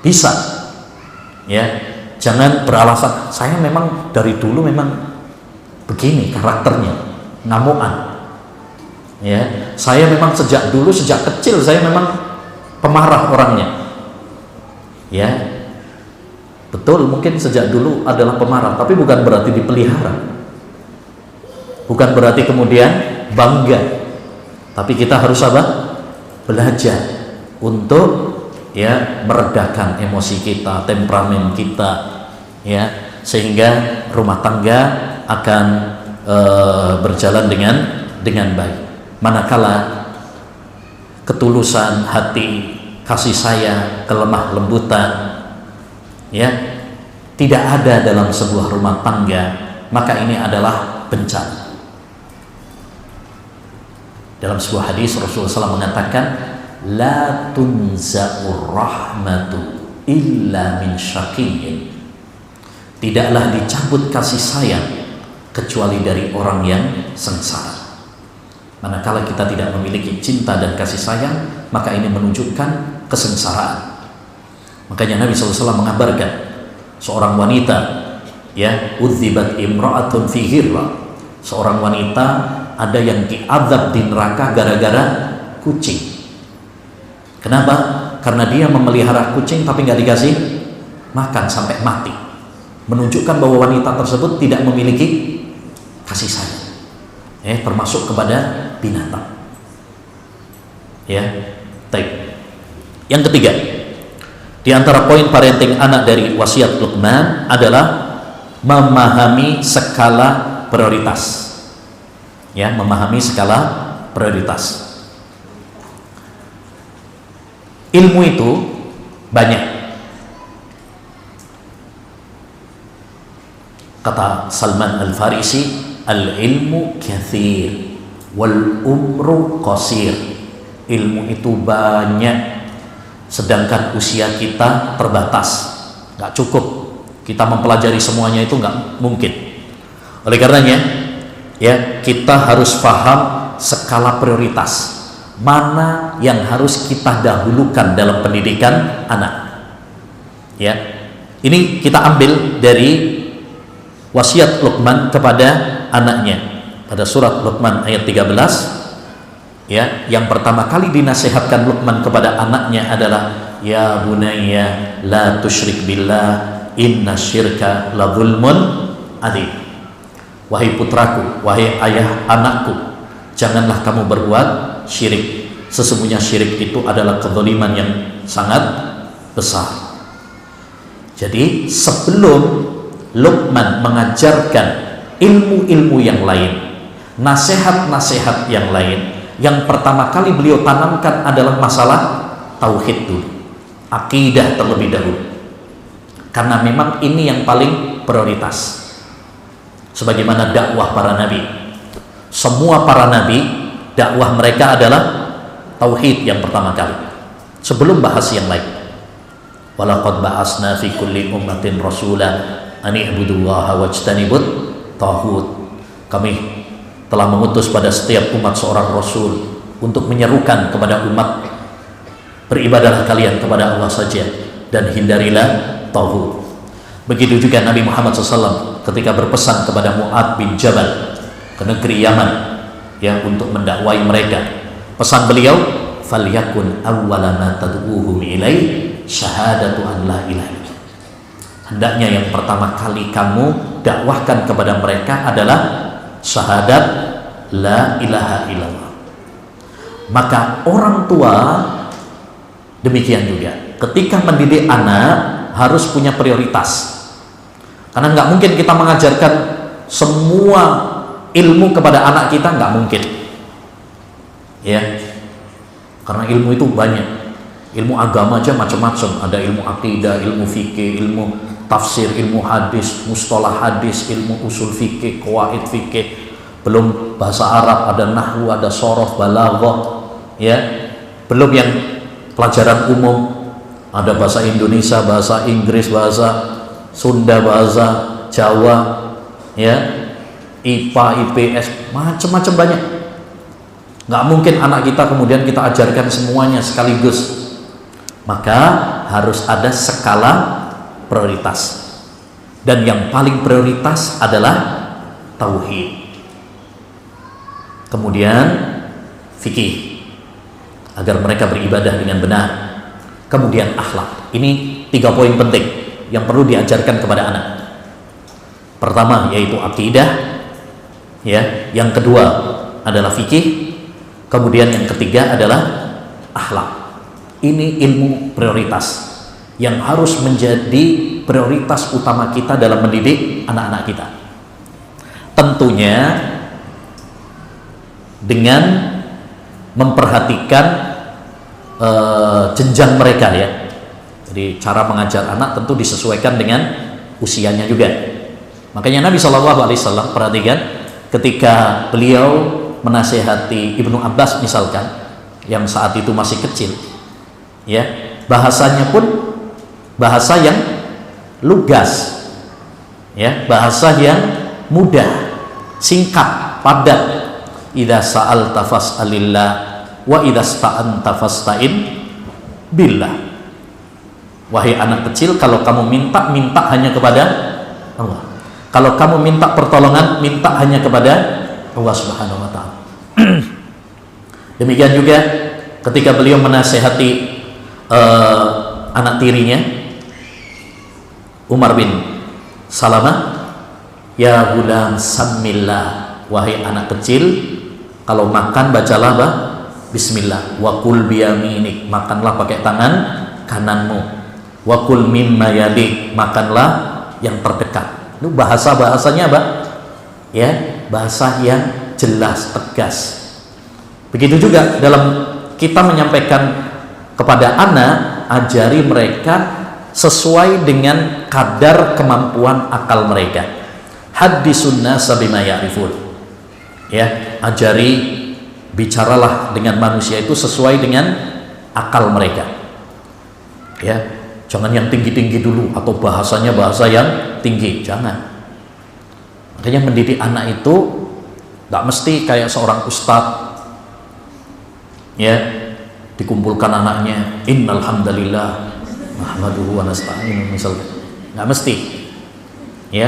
Bisa, ya. Jangan beralasan saya memang dari dulu memang begini karakternya, ngamukan, ya. Saya memang sejak kecil saya memang pemarah orangnya. Ya, betul, mungkin sejak dulu adalah pemarah, tapi bukan berarti dipelihara, bukan berarti kemudian bangga, tapi kita harus apa? Belajar untuk ya meredakan emosi kita, temperamen kita, ya, sehingga rumah tangga akan berjalan dengan baik. Manakala ketulusan hati, kasih sayang, kelemah lembutan, ya, tidak ada dalam sebuah rumah tangga, maka ini adalah bencana. Dalam sebuah hadis Rasulullah SAW mengatakan, la tunza'ur rahmatu illa min syaqiyyin. Tidaklah dicabut kasih sayang kecuali dari orang yang sengsara. Manakala kita tidak memiliki cinta dan kasih sayang, maka ini menunjukkan kesengsaraan. Makanya Nabi SAW mengabarkan seorang wanita, ya, udzibat imra'atun fi hirra, seorang wanita ada yang diazab di neraka gara-gara kucing. Kenapa? Karena dia memelihara kucing tapi nggak dikasih makan sampai mati, menunjukkan bahwa wanita tersebut tidak memiliki kasih sayang, termasuk kepada binatang. Ya, baik. Yang ketiga, di antara poin parenting anak dari wasiat Luqman adalah memahami skala prioritas. Ya, memahami skala prioritas. Ilmu itu banyak. Kata Salman Al-Farisi, al-ilmu kathir wal umru qasir. Ilmu itu banyak, sedangkan usia kita terbatas, nggak cukup kita mempelajari semuanya, itu nggak mungkin. Oleh karenanya, ya, kita harus paham skala prioritas, mana yang harus kita dahulukan dalam pendidikan anak. Ya, ini kita ambil dari wasiat Luqman kepada anaknya pada surat Luqman ayat 13. Ya, yang pertama kali dinasihatkan Luqman kepada anaknya adalah, ya bunayya la tusyrik billah inna syirka la zulmun adzim. Wahai putraku, wahai ayah anakku, janganlah kamu berbuat syirik. Sesungguhnya syirik itu adalah kezaliman yang sangat besar. Jadi sebelum Luqman mengajarkan ilmu-ilmu yang lain, nasihat-nasihat yang lain, yang pertama kali beliau tanamkan adalah masalah tauhid dulu, akidah terlebih dahulu, karena memang ini yang paling prioritas. Sebagaimana dakwah para nabi, semua para nabi dakwah mereka adalah tauhid yang pertama kali sebelum bahas yang lain. Walaqad ba'asna fi kulli ummatin rasulan an i'budullaha wajtanibut taghut. Kami telah mengutus pada setiap umat seorang rasul untuk menyerukan kepada umat, beribadahlah kalian kepada Allah saja dan hindarilah taghut. Begitu juga Nabi Muhammad SAW ketika berpesan kepada Mu'adz bin Jabal ke negeri Yaman, ya, untuk mendakwai mereka. Pesan beliau, falyakun awwala ma tad'uhum ilaihi syahadatu an la ilaha illallah. Hendaknya yang pertama kali kamu dakwahkan kepada mereka adalah syahadat la ilaha illallah. Maka orang tua demikian juga ketika mendidik anak harus punya prioritas, karena nggak mungkin kita mengajarkan semua ilmu kepada anak kita, nggak mungkin, ya, karena ilmu itu banyak. Ilmu agama aja macam-macam, ada ilmu akidah, ilmu fikih, ilmu tafsir, ilmu hadis, mustalah hadis, ilmu usul fikih, qawaid fikih, belum bahasa Arab, ada nahwu, ada shorof, balaghah, ya, belum yang pelajaran umum, ada bahasa Indonesia, bahasa Inggris, bahasa Sunda, bahasa Jawa, ya, IPA, IPS, macam-macam banyak. Nggak mungkin anak kita kemudian kita ajarkan semuanya sekaligus. Maka harus ada skala prioritas, dan yang paling prioritas adalah tauhid, kemudian fikih agar mereka beribadah dengan benar, kemudian akhlak. Ini 3 poin penting yang perlu diajarkan kepada anak. Pertama yaitu akidah, ya. Yang kedua adalah fikih, kemudian yang ketiga adalah akhlak. Ini ilmu prioritas yang harus menjadi prioritas utama kita dalam mendidik anak-anak kita. Tentunya dengan memperhatikan jenjang mereka, ya. Jadi cara mengajar anak tentu disesuaikan dengan usianya juga. Makanya Nabi SAW, perhatikan, ketika beliau menasihati Ibnu Abbas misalkan, yang saat itu masih kecil, ya, bahasanya pun bahasa yang lugas, ya, bahasa yang mudah, singkat, padat. Idza sa'alta fas'alillah wa idza sta'anta fasta'in billah. Wahai anak kecil, kalau kamu minta, minta hanya kepada Allah. Kalau kamu minta pertolongan, minta hanya kepada Allah Subhanahu wa taala. Demikian juga ketika beliau menasihati anak tirinya Umar bin Salamah, ya gulam sammillah, wahai anak kecil, kalau makan bacalah bismillah, wa kul biyaminik, makanlah pakai tangan kananmu, wa kul mimma yalik, makanlah yang terdekat. Itu bahasanya ya, bahasa yang jelas, tegas. Begitu juga dalam kita menyampaikan kepada anak, ajari mereka sesuai dengan kadar kemampuan akal mereka. Haddisun nasa bima ya'rifun, ya, ajari, bicaralah dengan manusia itu sesuai dengan akal mereka, ya. Jangan yang tinggi-tinggi dulu atau bahasanya bahasa yang tinggi, jangan. Makanya mendidik anak itu gak mesti kayak seorang ustadz, ya, dikumpulkan anaknya, innal hamdalillah nahmaduhu wa nasta'inu, misalnya. Gak mesti, ya.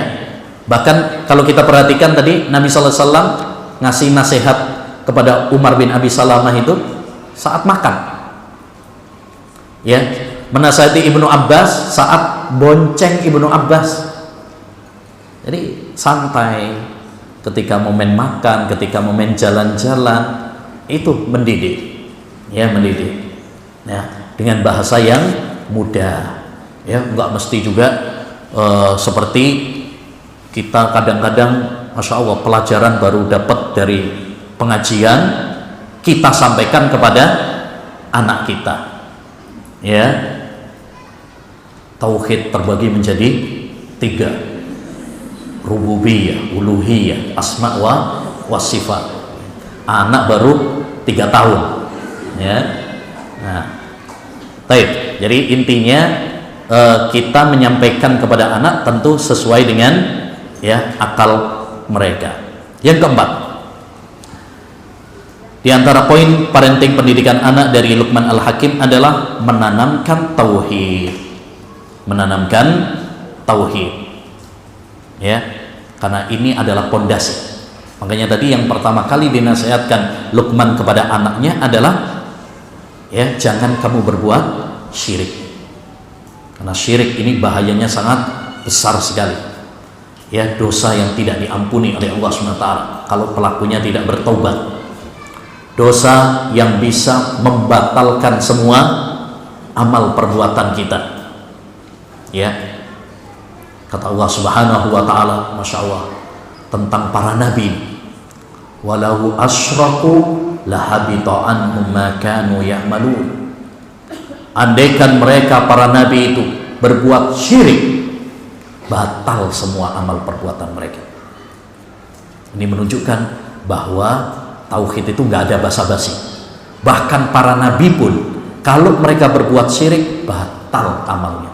Bahkan kalau kita perhatikan tadi Nabi SAW ngasih nasihat kepada Umar bin Abi Salamah itu saat makan, ya. Menasihati Ibnu Abbas saat bonceng Ibnu Abbas. Jadi santai ketika momen makan, ketika momen jalan-jalan, itu mendidik, ya, mendidik, ya, dengan bahasa yang mudah, ya. Nggak mesti juga seperti kita kadang-kadang, masya Allah, pelajaran baru dapat dari pengajian kita sampaikan kepada anak kita, ya. Tauhid terbagi menjadi 3, rububiyah, uluhiyah, asma wa sifat. Anak baru 3 tahun, ya. Nah, baik. Jadi intinya kita menyampaikan kepada anak tentu sesuai dengan, ya, akal mereka. Yang keempat, di antara poin parenting pendidikan anak dari Luqman Al-Hakim adalah menanamkan tauhid. Menanamkan tauhid, ya, karena ini adalah pondasi. Makanya tadi yang pertama kali dinasihatkan Luqman kepada anaknya adalah, ya, jangan kamu berbuat syirik, karena syirik ini bahayanya sangat besar sekali, ya, dosa yang tidak diampuni oleh Allah SWT kalau pelakunya tidak bertobat, dosa yang bisa membatalkan semua amal perbuatan kita, ya. Kata Allah Subhanahu wa taala, masya Allah, tentang para nabi, walau asyraku lahabita anhum ma kanu ya'malun. Andaikan mereka para nabi itu berbuat syirik, batal semua amal perbuatan mereka. Ini menunjukkan bahwa tauhid itu nggak ada basa-basi. Bahkan para nabi pun kalau mereka berbuat syirik, batal amalnya.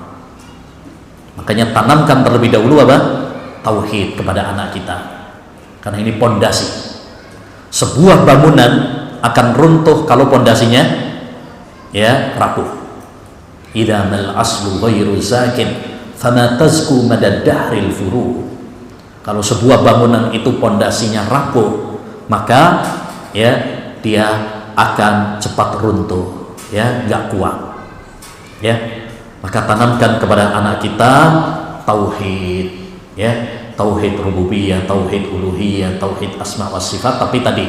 Makanya tanamkan terlebih dahulu tauhid kepada anak kita, karena ini pondasi. Sebuah bangunan akan runtuh kalau pondasinya, ya, rapuh. Idza mal aslu ghairu zakin fama tazku madad dahril furu. Kalau sebuah bangunan itu pondasinya rapuh, maka, ya, dia akan cepat runtuh, ya, nggak kuat, ya. Maka tanamkan kepada anak kita tauhid, ya, tauhid rububiyah, tauhid uluhiyah, tauhid asma wa sifat, tapi tadi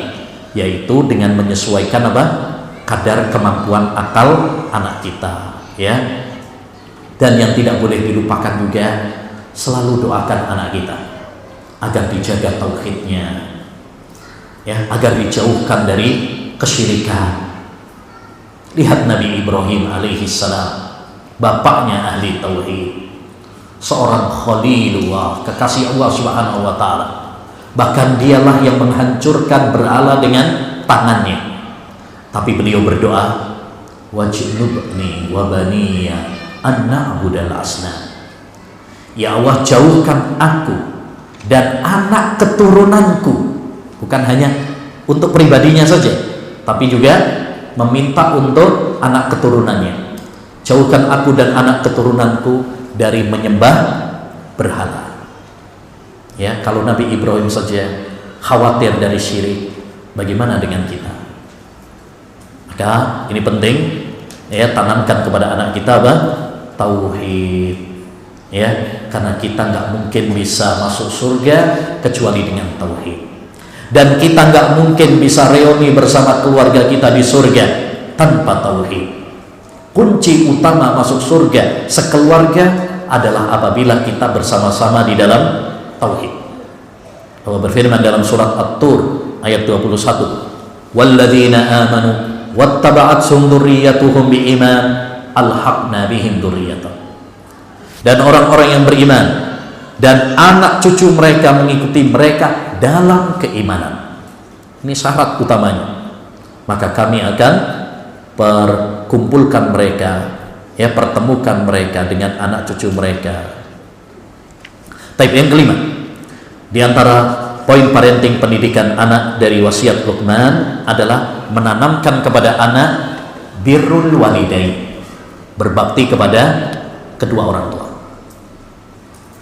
yaitu dengan menyesuaikan apa? Kadar kemampuan akal anak kita, ya. Dan yang tidak boleh dilupakan juga, selalu doakan anak kita agar dijaga tauhidnya, ya, agar dijauhkan dari kesyirikan. Lihat Nabi Ibrahim alaihi salam, bapaknya ahli tauhid, seorang khalilullah, kekasih Allah subhanahu wa ta'ala. Bahkan dialah yang menghancurkan berhala dengan tangannya. Tapi beliau berdoa, wajnubni wa baniya an na'budal asnam. Ya Allah, jauhkan aku dan anak keturunanku, bukan hanya untuk pribadinya saja, tapi juga meminta untuk anak keturunannya. Jauhkan aku dan anak keturunanku dari menyembah berhala. Ya, kalau Nabi Ibrahim saja khawatir dari syirik, bagaimana dengan kita? Maka ini penting, ya, tanamkan kepada anak kita apa? Tauhid, ya, karena kita nggak mungkin bisa masuk surga kecuali dengan tauhid, dan kita nggak mungkin bisa reuni bersama keluarga kita di surga tanpa tauhid. Kunci utama masuk surga sekeluarga adalah apabila kita bersama-sama di dalam tauhid. Allah berfirman dalam surat At-Tur ayat 21, walladzina amanu wattaba'athum dzurriyyatuhum biiman alhaqna bihim dzurriyyatahum. Dan orang-orang yang beriman dan anak cucu mereka mengikuti mereka dalam keimanan, ini syarat utamanya, maka kami akan perkumpulkan mereka, ya, pertemukan mereka dengan anak cucu mereka. Type yang kelima, di antara poin parenting pendidikan anak dari wasiat Luqman adalah menanamkan kepada anak birrul walidain, berbakti kepada kedua orang tua.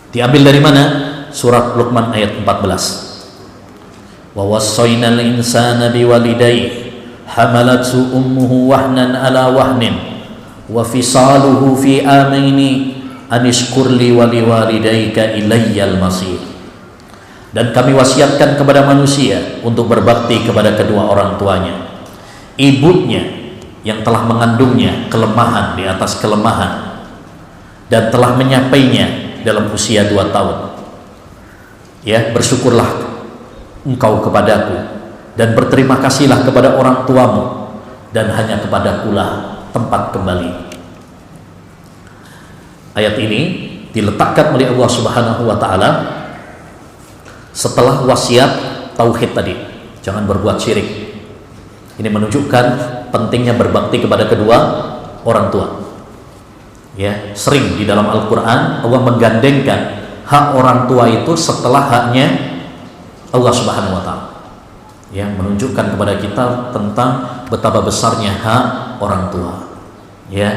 Diambil dari mana? Surat Luqman ayat 14. Wa wassaynal insana biwalidayhi hamalathu ummuhu wahnan ala wahnin wa fisaluhu fi amaini anishkur li wa liwalidayka ilayyal masir. Dan kami wasiatkan kepada manusia untuk berbakti kepada kedua orang tuanya. Ibunya yang telah mengandungnya kelemahan di atas kelemahan dan telah menyapainya dalam usia 2 tahun. Ya, bersyukurlah engkau kepadaku dan berterima kasihlah kepada orang tuamu, dan hanya kepadakulah tempat kembali. Ayat ini diletakkan oleh Allah Subhanahu wa taala setelah wasiat tauhid tadi, jangan berbuat syirik. Ini menunjukkan pentingnya berbakti kepada kedua orang tua. Ya, sering di dalam Al-Qur'an Allah menggandengkan hak orang tua itu setelah haknya Allah Subhanahu wa taala. Ya, menunjukkan kepada kita tentang betapa besarnya hak orang tua. Ya,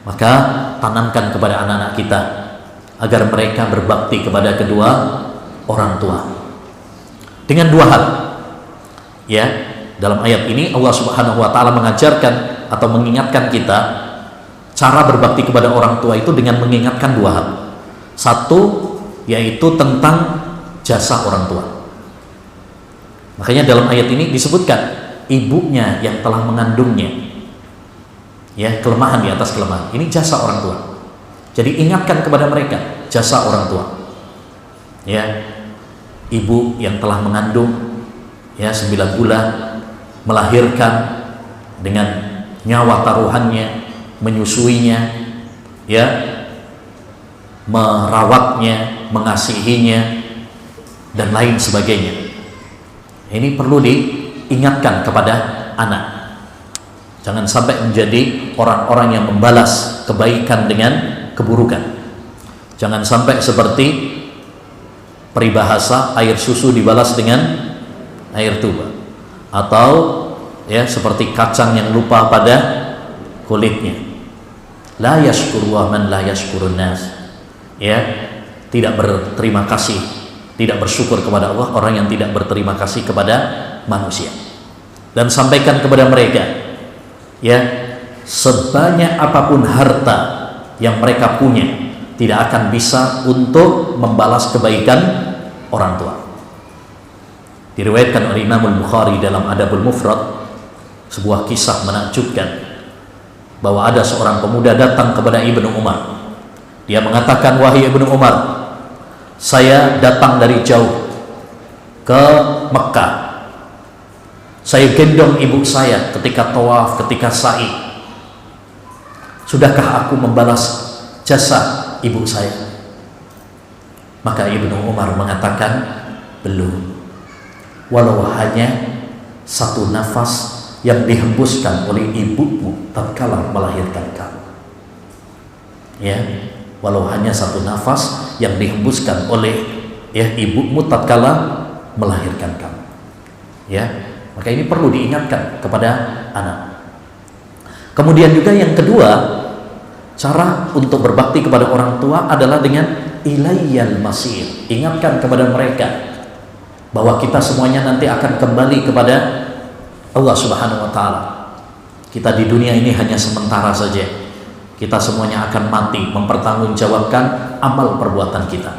maka tanamkan kepada anak-anak kita agar mereka berbakti kepada kedua orang tua dengan 2 hal. Ya, dalam ayat ini Allah Subhanahu wa taala mengajarkan atau mengingatkan kita cara berbakti kepada orang tua itu dengan mengingatkan 2 hal. Satu, yaitu tentang jasa orang tua. Makanya dalam ayat ini disebutkan ibunya yang telah mengandungnya, ya, kelemahan di atas kelemahan. Ini jasa orang tua. Jadi ingatkan kepada mereka jasa orang tua. Ya, ibu yang telah mengandung, ya, 9 bulan, melahirkan dengan nyawa taruhannya, menyusuinya, ya, merawatnya, mengasihinya, dan lain sebagainya. Ini perlu diingatkan kepada anak. Jangan sampai menjadi orang-orang yang membalas kebaikan dengan keburukan. Jangan sampai seperti peribahasa air susu dibalas dengan air tuba, atau ya seperti kacang yang lupa pada kulitnya. La yashkuru wa man la yashkurun nas. Ya, tidak berterima kasih, tidak bersyukur kepada Allah orang yang tidak berterima kasih kepada manusia. Dan sampaikan kepada mereka, ya, sebanyak apapun harta yang mereka punya tidak akan bisa untuk membalas kebaikan orang tua. Diriwayatkan oleh Imam Al-Bukhari dalam Adabul Mufrad sebuah kisah menakjubkan bahwa ada seorang pemuda datang kepada Ibnu Umar. Dia mengatakan, "Wahai Ibnu Umar, saya datang dari jauh ke Mekah. Saya gendong ibu saya ketika tawaf, ketika sa'i. Sudahkah aku membalas jasa ibu saya?" Maka Ibnu Umar mengatakan, "Belum. Walau hanya satu nafas yang dihembuskan oleh ibumu tatkala melahirkan kamu." Ya, walau hanya satu nafas yang dihembuskan oleh ibumu tatkala melahirkan kamu. Ya, maka ini perlu diingatkan kepada anak. Kemudian juga yang kedua, cara untuk berbakti kepada orang tua adalah dengan ilayyal masir. Ingatkan kepada mereka bahwa kita semuanya nanti akan kembali kepada Allah Subhanahu wa taala. Kita di dunia ini hanya sementara saja. Kita semuanya akan mati, mempertanggungjawabkan amal perbuatan kita.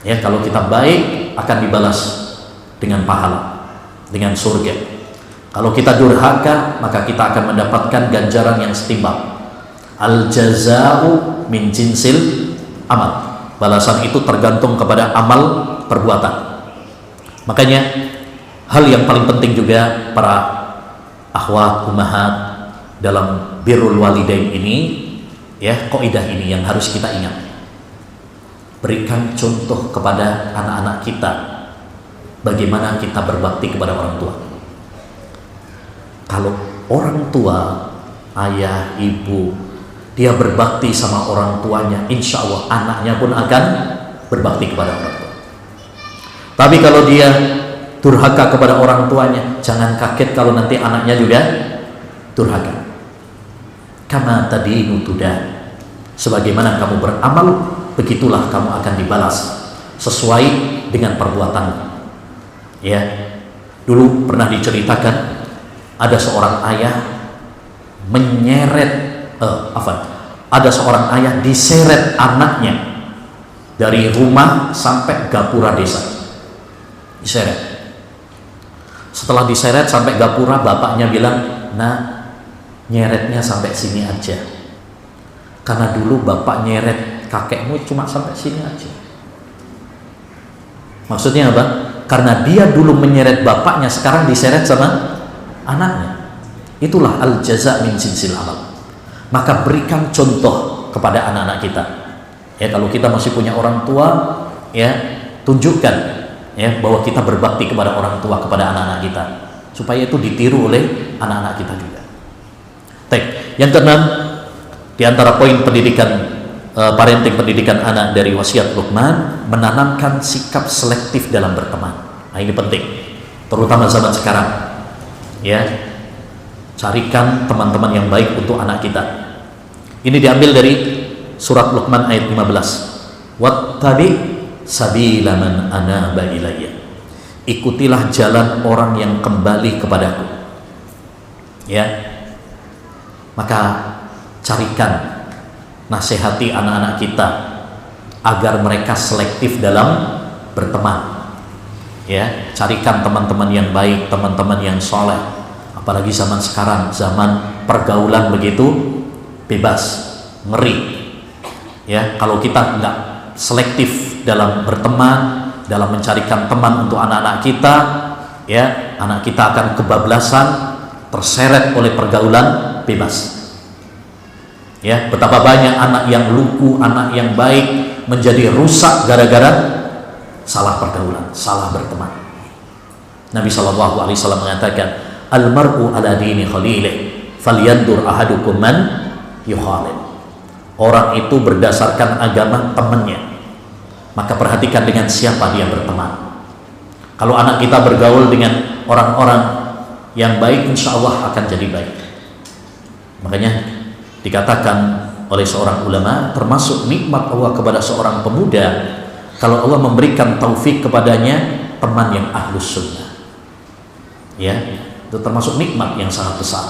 Ya, kalau kita baik akan dibalas dengan pahala, dengan surga. Kalau kita durhaka, maka kita akan mendapatkan ganjaran yang setimbang. Al jaza'u min jinsil amal. Balasan itu tergantung kepada amal perbuatan. Makanya hal yang paling penting juga para akhwat ummahat dalam birrul walidain ini, ya, kaidah ini yang harus kita ingat. Berikan contoh kepada anak-anak kita bagaimana kita berbakti kepada orang tua. Kalau orang tua, ayah, ibu, dia berbakti sama orang tuanya, insya Allah anaknya pun akan berbakti kepada orang tua. Tapi kalau dia durhaka kepada orang tuanya, jangan kaget kalau nanti anaknya juga durhaka. Kama tadinu tudan, sebagaimana kamu beramal, begitulah kamu akan dibalas sesuai dengan perbuatanmu. Ya, dulu pernah diceritakan ada seorang ayah ada seorang ayah diseret anaknya dari rumah sampai gapura desa. Diseret. Setelah diseret sampai gapura, bapaknya bilang, "Nah, nyeretnya sampai sini aja. Karena dulu bapak nyeret kakekmu cuma sampai sini aja." Maksudnya apa? Karena dia dulu menyeret bapaknya, sekarang diseret sama anaknya. Itulah al jaza min jinsil amal. Maka berikan contoh kepada anak-anak kita. Ya, kalau kita masih punya orang tua, ya, tunjukkan ya bahwa kita berbakti kepada orang tua, kepada anak-anak kita, supaya itu ditiru oleh anak-anak kita juga. Yang keenam, di antara poin pendidikan parenting, pendidikan anak dari wasiat Luqman, menanamkan sikap selektif dalam berteman. Nah, ini penting, terutama zaman sekarang. Ya, carikan teman-teman yang baik untuk anak kita. Ini diambil dari surat Luqman ayat 15. Wattabi sabila man anaba ilayya. Ikutilah jalan orang yang kembali kepadaku. Ya. Maka carikan, nasihati anak-anak kita agar mereka selektif dalam berteman. Ya, carikan teman-teman yang baik, teman-teman yang soleh. Apalagi zaman sekarang, zaman pergaulan begitu bebas, ngeri. Ya, kalau kita nggak selektif dalam berteman, dalam mencarikan teman untuk anak-anak kita, ya, anak kita akan kebablasan, terseret oleh pergaulan bebas. Ya, betapa banyak anak yang lugu, anak yang baik menjadi rusak gara-gara salah pergaulan, salah berteman. Nabi SAW mengatakan, "Al-mar'u ala dini khalilih, falyandur ahadukum man yukhalil." Orang itu berdasarkan agama temannya, maka perhatikan dengan siapa dia berteman. Kalau anak kita bergaul dengan orang-orang yang baik, insya Allah akan jadi baik. Makanya dikatakan oleh seorang ulama, termasuk nikmat Allah kepada seorang pemuda kalau Allah memberikan taufik kepadanya teman yang ahlus sunnah. Ya, itu termasuk nikmat yang sangat besar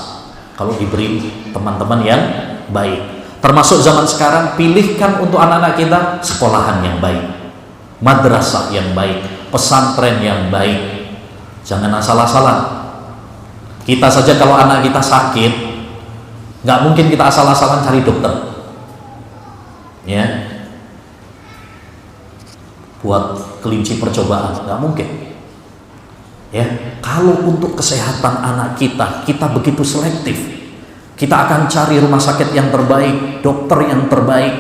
kalau diberi teman-teman yang baik. Termasuk zaman sekarang, pilihkan untuk anak-anak kita sekolahan yang baik, madrasah yang baik, pesantren yang baik. Jangan asal-asalan. Kita saja kalau anak kita sakit, nggak mungkin kita asal-asalan cari dokter, ya, buat kelinci percobaan, nggak mungkin. Ya, kalau untuk kesehatan anak kita, kita begitu selektif. Kita akan cari rumah sakit yang terbaik, dokter yang terbaik.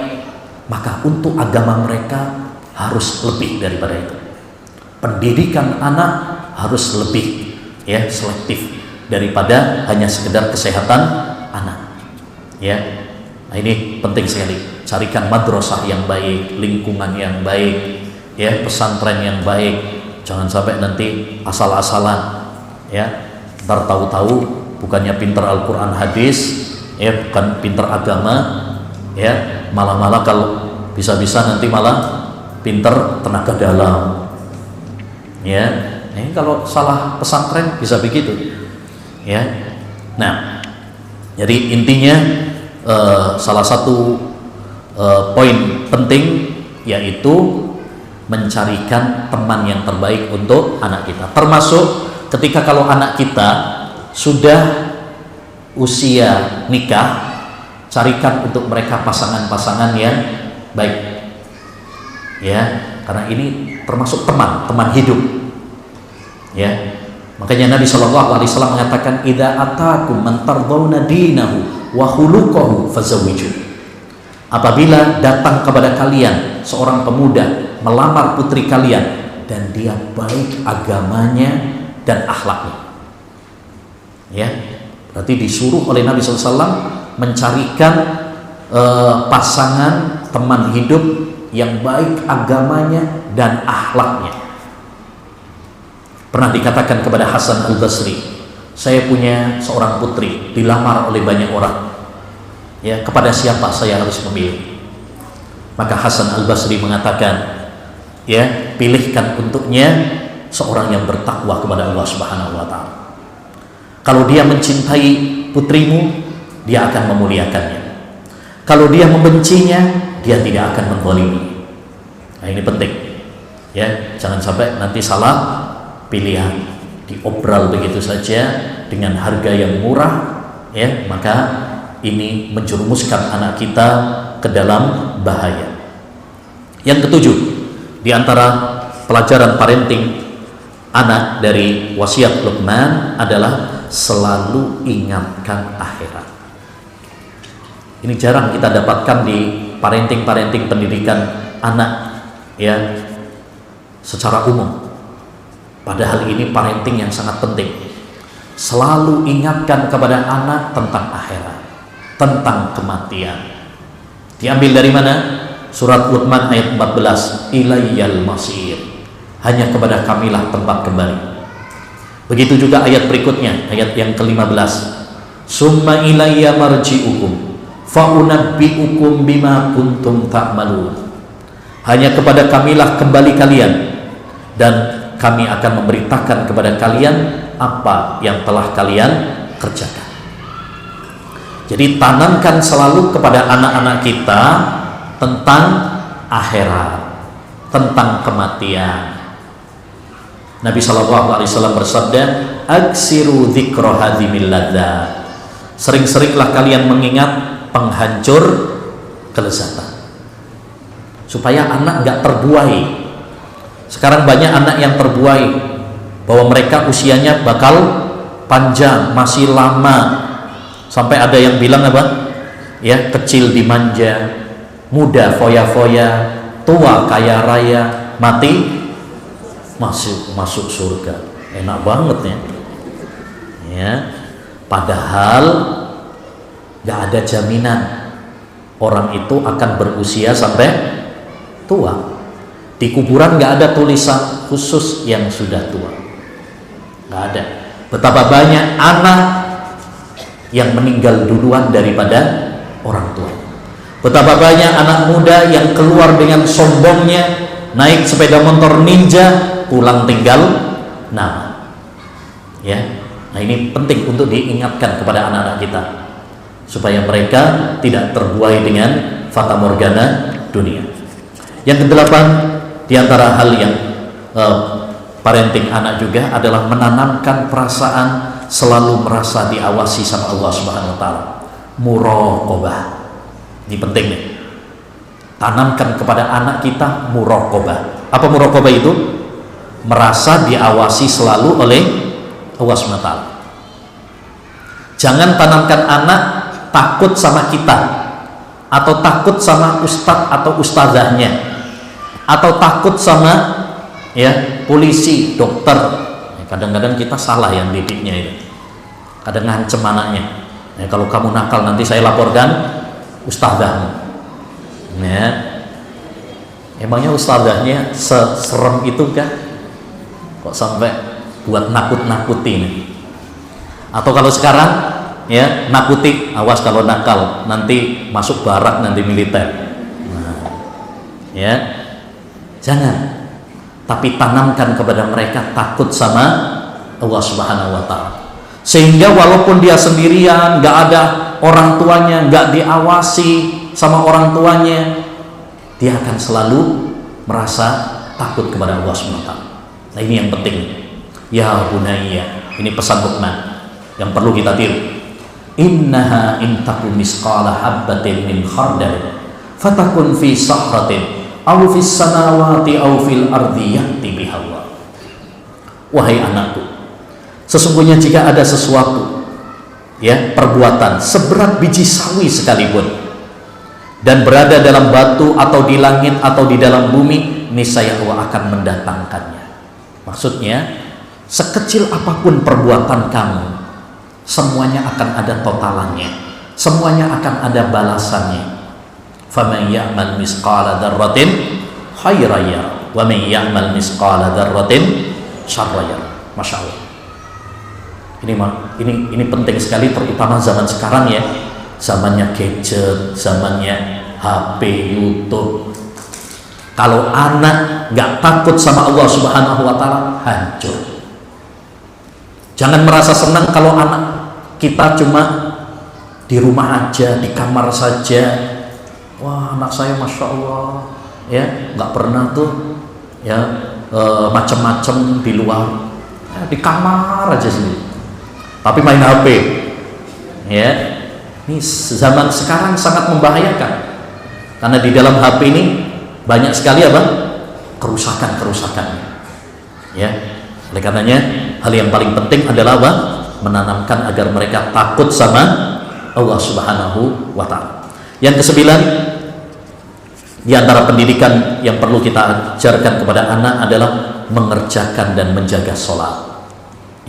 Maka untuk agama mereka harus lebih daripada itu. Pendidikan anak harus lebih, ya, selektif daripada hanya sekedar kesehatan anak. Ya, nah ini penting sekali. Carikan madrasah yang baik, lingkungan yang baik, ya, pesantren yang baik. Jangan sampai nanti asal-asalan, ya, ntar tahu-tahu bukannya pinter Al-Quran hadis, ya, bukan pinter agama, ya, malah kalau bisa-bisa nanti malah pinter tenaga dalam, ya. Ini kalau salah pesantren bisa begitu, ya. Nah, jadi intinya salah satu poin penting yaitu mencarikan teman yang terbaik untuk anak kita. Termasuk ketika kalau anak kita sudah usia nikah, carikan untuk mereka pasangan-pasangan yang baik, ya, karena ini termasuk teman hidup, ya. Makanya Nabi SAW mengatakan, idza atakum man tardawna dinahu wa khuluquhu fazawwiju. Apabila datang kepada kalian seorang pemuda melamar putri kalian dan dia baik agamanya dan akhlaknya, ya, berarti disuruh oleh Nabi SAW mencarikan pasangan teman hidup yang baik agamanya dan akhlaknya. Pernah dikatakan kepada Hasan Al-Basri, saya punya seorang putri dilamar oleh banyak orang, ya, kepada siapa saya harus memilih? Maka Hasan Al-Basri mengatakan, ya, pilihkan untuknya seorang yang bertakwa kepada Allah Subhanahu wa Ta'ala. Kalau dia mencintai putrimu, dia akan memuliakannya. Kalau dia membencinya, dia tidak akan menzalimi. Nah, ini penting, ya, jangan sampai nanti salah pilihan, diobral begitu saja dengan harga yang murah, ya, maka ini menjerumuskan anak kita ke dalam bahaya. Yang ketujuh, di antara pelajaran parenting anak dari wasiat Luqman adalah selalu ingatkan akhirat. Ini jarang kita dapatkan di parenting pendidikan anak, ya, secara umum. Padahal ini parenting yang sangat penting. Selalu ingatkan kepada anak tentang akhirat, tentang kematian. Diambil dari mana? Surat Luqman ayat 14, ilayyal masir, hanya kepada kamilah tempat kembali. Begitu juga ayat berikutnya, ayat yang ke-15, summa ilayya marji'ukum fa'unabbi'ukum bima kuntum ta'malun, hanya kepada kamilah kembali kalian dan kami akan memberitakan kepada kalian apa yang telah kalian kerjakan. Jadi tanamkan selalu kepada anak-anak kita tentang akhirat, tentang kematian. Nabi SAW bersabda, aksiru dzikra hadhimil ladzat, sering-seringlah kalian mengingat penghancur kelezatan, supaya anak nggak terbuai. Sekarang banyak anak yang terbuai bahwa mereka usianya bakal panjang, masih lama, sampai ada yang bilang apa? Ya, kecil dimanja, muda foya-foya, tua kaya raya, mati masuk surga. Enak banget ya. Ya, padahal nggak ada jaminan orang itu akan berusia sampai tua. Di kuburan nggak ada tulisan khusus yang sudah tua, nggak ada. Betapa banyak anak yang meninggal duluan daripada orang tua. Betapa banyak anak muda yang keluar dengan sombongnya, naik sepeda motor ninja, pulang tinggal nama. Ya, nah ini penting untuk diingatkan kepada anak-anak kita. supaya mereka tidak terbuai dengan fata morgana dunia. Yang kedelapan, di antara hal yang parenting anak juga adalah menanamkan perasaan selalu merasa diawasi sama Allah Subhanahu wa taala. Muraqabah. Ini penting nih. Tanamkan kepada anak kita muraqabah. Apa muraqabah itu? Merasa diawasi selalu oleh Allah Subhanahu wa taala. Jangan tanamkan anak takut sama kita, atau takut sama ustadz atau ustazahnya, atau takut sama polisi, dokter. Kadang-kadang kita salah yang didiknya itu. Kadang ngancem anaknya. Kalau kamu nakal nanti saya laporkan ustazahmu. Emangnya ustazahnya serem itu kah? Kok sampai buat nakut-nakutin? Atau kalau sekarang nakuti, awas kalau nakal nanti masuk barak, nanti militer. Jangan. Tapi tanamkan kepada mereka takut sama Allah Subhanahu wa taala. Sehingga walaupun dia sendirian, nggak ada orang tuanya, nggak diawasi sama orang tuanya, dia akan selalu merasa takut kepada Allah Subhanahu wa taala. Nah, ini yang penting. Ya bunayya, ini pesan Luqman yang perlu kita tiru. Innaha in takum misqala habbatin min khardal fatakun fi sakhratin aw fis samawati aw fil ardi ya'ti biha Allah. Wahai anakku, sesungguhnya jika ada sesuatu perbuatan seberat biji sawi sekalipun dan berada dalam batu atau di langit atau di dalam bumi, niscaya Allah akan mendatangkannya. Maksudnya, sekecil apapun perbuatan kamu, semuanya akan ada totalannya, semuanya akan ada balasannya. Faman ya'mal misqala dzarratin khairan yarah wa man ya'mal misqala dzarratin syarran yarah. Masya Allah. Ini penting sekali, terutama zaman sekarang ya. Zamannya gadget, zamannya HP, YouTube. Kalau anak nggak takut sama Allah Subhanahu wa taala, hancur. Jangan merasa senang kalau anak kita cuma di rumah aja, di kamar saja. Wah, anak saya Masya Allah nggak pernah tuh macam-macam di luar, di kamar aja sih, tapi main HP. Ini zaman sekarang sangat membahayakan, karena di dalam HP ini banyak sekali kerusakan-kerusakannya. Oleh karenanya, hal yang paling penting adalah menanamkan agar mereka takut sama Allah Subhanahu wa taala. Yang kesembilan, di antara pendidikan yang perlu kita ajarkan kepada anak adalah mengerjakan dan menjaga sholat.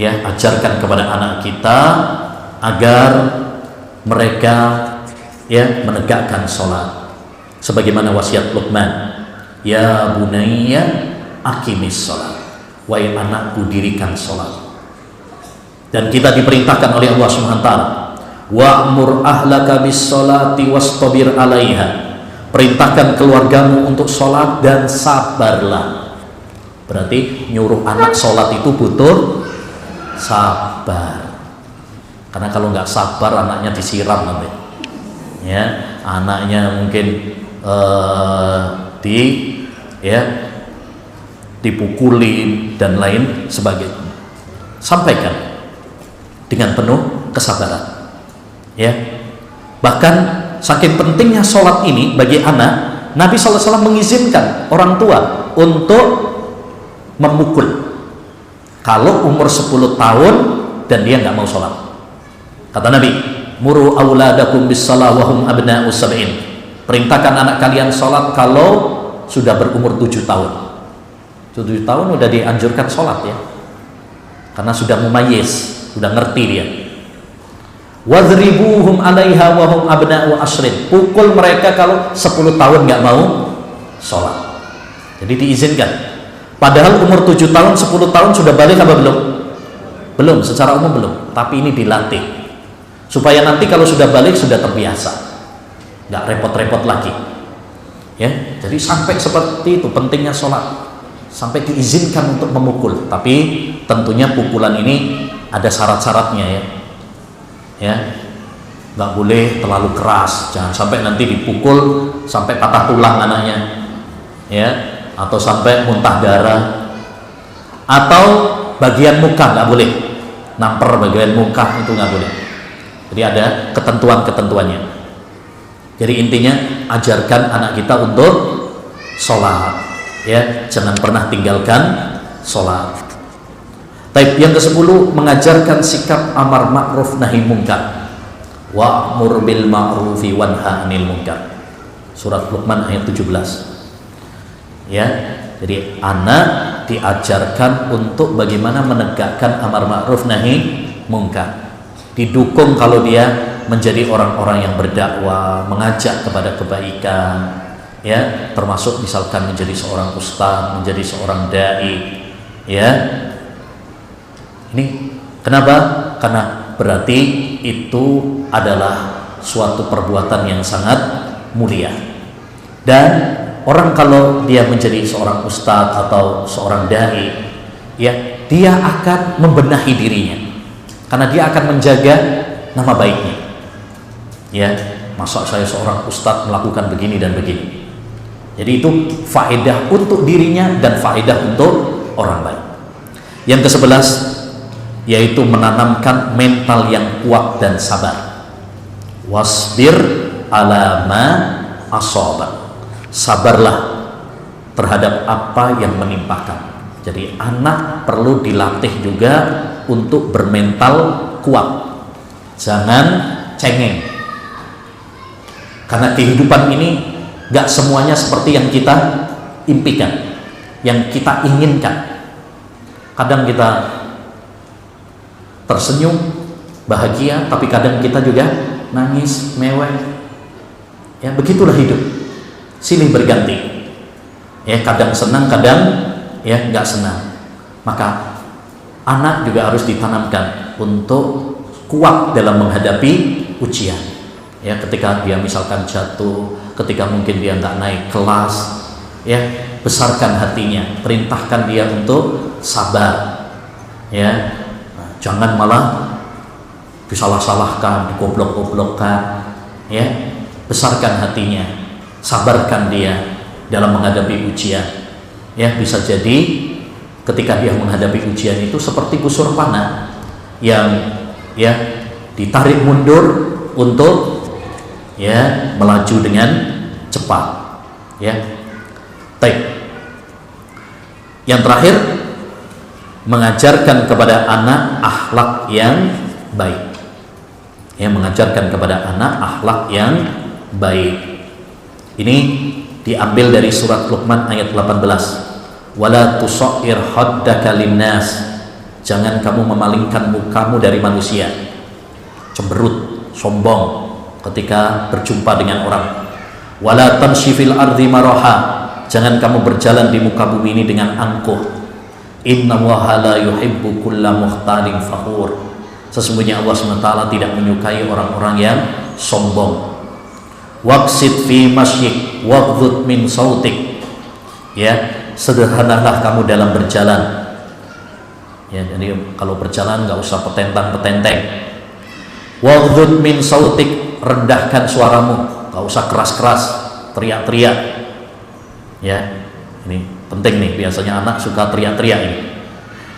Ajarkan kepada anak kita agar mereka menegakkan sholat. Sebagaimana wasiat Luqman, ya bunayya aqimis sholat. Wahai anakku, dirikan sholat. Dan kita diperintahkan oleh Allah Subhanahu wa taala, wa'mur ahlaka bis sholati wastabir 'alaiha. Perintahkan keluargamu untuk sholat dan sabarlah. Berarti nyuruh anak sholat itu butuh sabar. Karena kalau nggak sabar, anaknya disiram nanti. Anaknya mungkin dipukulin dan lain sebagainya. Sampaikan dengan penuh kesabaran. Bahkan saking pentingnya sholat ini bagi anak, Nabi SAW mengizinkan orang tua untuk memukul kalau umur 10 tahun dan dia nggak mau sholat. Kata Nabi, muru auladakum bis shalah wa hum abna'u sab'in. Perintahkan anak kalian sholat kalau sudah berumur 7 tahun. 7 tahun udah dianjurkan sholat karena sudah mumayyiz, sudah ngerti dia. Wadribuhum 'alaiha wa hum abna'u ashrin. Pukul mereka kalau 10 tahun nggak mau sholat. Jadi diizinkan. Padahal umur 7 tahun, 10 tahun sudah balik apa belum? Belum, secara umum belum. Tapi ini dilatih supaya nanti kalau sudah balik sudah terbiasa, nggak repot-repot lagi. Jadi sampai seperti itu pentingnya sholat, sampai diizinkan untuk memukul. Tapi tentunya pukulan ini ada syarat-syaratnya nggak boleh terlalu keras, jangan sampai nanti dipukul sampai patah tulang anaknya, ya, atau sampai muntah darah. Atau bagian muka nggak boleh, namper bagian muka itu nggak boleh. Jadi ada ketentuan-ketentuannya. Jadi intinya ajarkan anak kita untuk sholat, ya, jangan pernah tinggalkan sholat. Taib yang ke-10, mengajarkan sikap amar ma'ruf nahi munkar. Wa'mur bil ma'rufi wanha 'anil munkar. Surat Luqman ayat 17. Ya, jadi anak diajarkan untuk bagaimana menegakkan amar ma'ruf nahi munkar. Didukung kalau dia menjadi orang-orang yang berdakwah, mengajak kepada kebaikan, ya, termasuk misalkan menjadi seorang ustaz, menjadi seorang dai, ya. Ini kenapa? Karena berarti itu adalah suatu perbuatan yang sangat mulia. Dan orang kalau dia menjadi seorang ustadz atau seorang dai, ya, dia akan membenahi dirinya, karena dia akan menjaga nama baiknya. Ya, masa saya seorang ustadz melakukan begini dan begini. Jadi itu faedah untuk dirinya dan faedah untuk orang lain. Yang ke-11, yaitu menanamkan mental yang kuat dan sabar. Wasbir ala ma asaba. Sabarlah terhadap apa yang menimpakan. Jadi anak perlu dilatih juga untuk bermental kuat. Jangan cengeng. Karena kehidupan ini gak semuanya seperti yang kita impikan, yang kita inginkan. Kadang kita tersenyum, bahagia, tapi kadang kita juga nangis, mewek. Ya, begitulah hidup. Silih berganti. Ya, kadang senang, kadang ya nggak senang. Maka anak juga harus ditanamkan untuk kuat dalam menghadapi ujian. Ya, ketika dia misalkan jatuh, ketika mungkin dia nggak naik kelas, ya, besarkan hatinya, perintahkan dia untuk sabar. Ya, jangan malah disalah-salahkan, digoblok-goblokkan, ya. Besarkan hatinya, sabarkan dia dalam menghadapi ujian. Ya, bisa jadi ketika dia menghadapi ujian itu seperti busur panah yang, ya, ditarik mundur untuk, ya, melaju dengan cepat. Ya. Baik. Yang terakhir, mengajarkan kepada anak akhlak yang baik. Ya, mengajarkan kepada anak akhlak yang baik. Ini diambil dari surat Luqman ayat 18. Wala tusair haddaka linnas. Jangan kamu memalingkan mukamu dari manusia. Cemberut, sombong ketika berjumpa dengan orang. Wala tamshi fil ardi maraha. Jangan kamu berjalan di muka bumi ini dengan angkuh. Innallaha la yuhibbu kulla mukhtalin fakhur. Sesungguhnya Allah SWT tidak menyukai orang-orang yang sombong. Waqsid fi masyik waghdud min sautik. Ya, sederhanalah kamu dalam berjalan. Ya, jadi kalau berjalan nggak usah petentang-petenteng. Waghdud min sautik, rendahkan suaramu, nggak usah keras-keras, teriak-teriak. Ya, ini penting nih, biasanya anak suka teriak-teriak ini.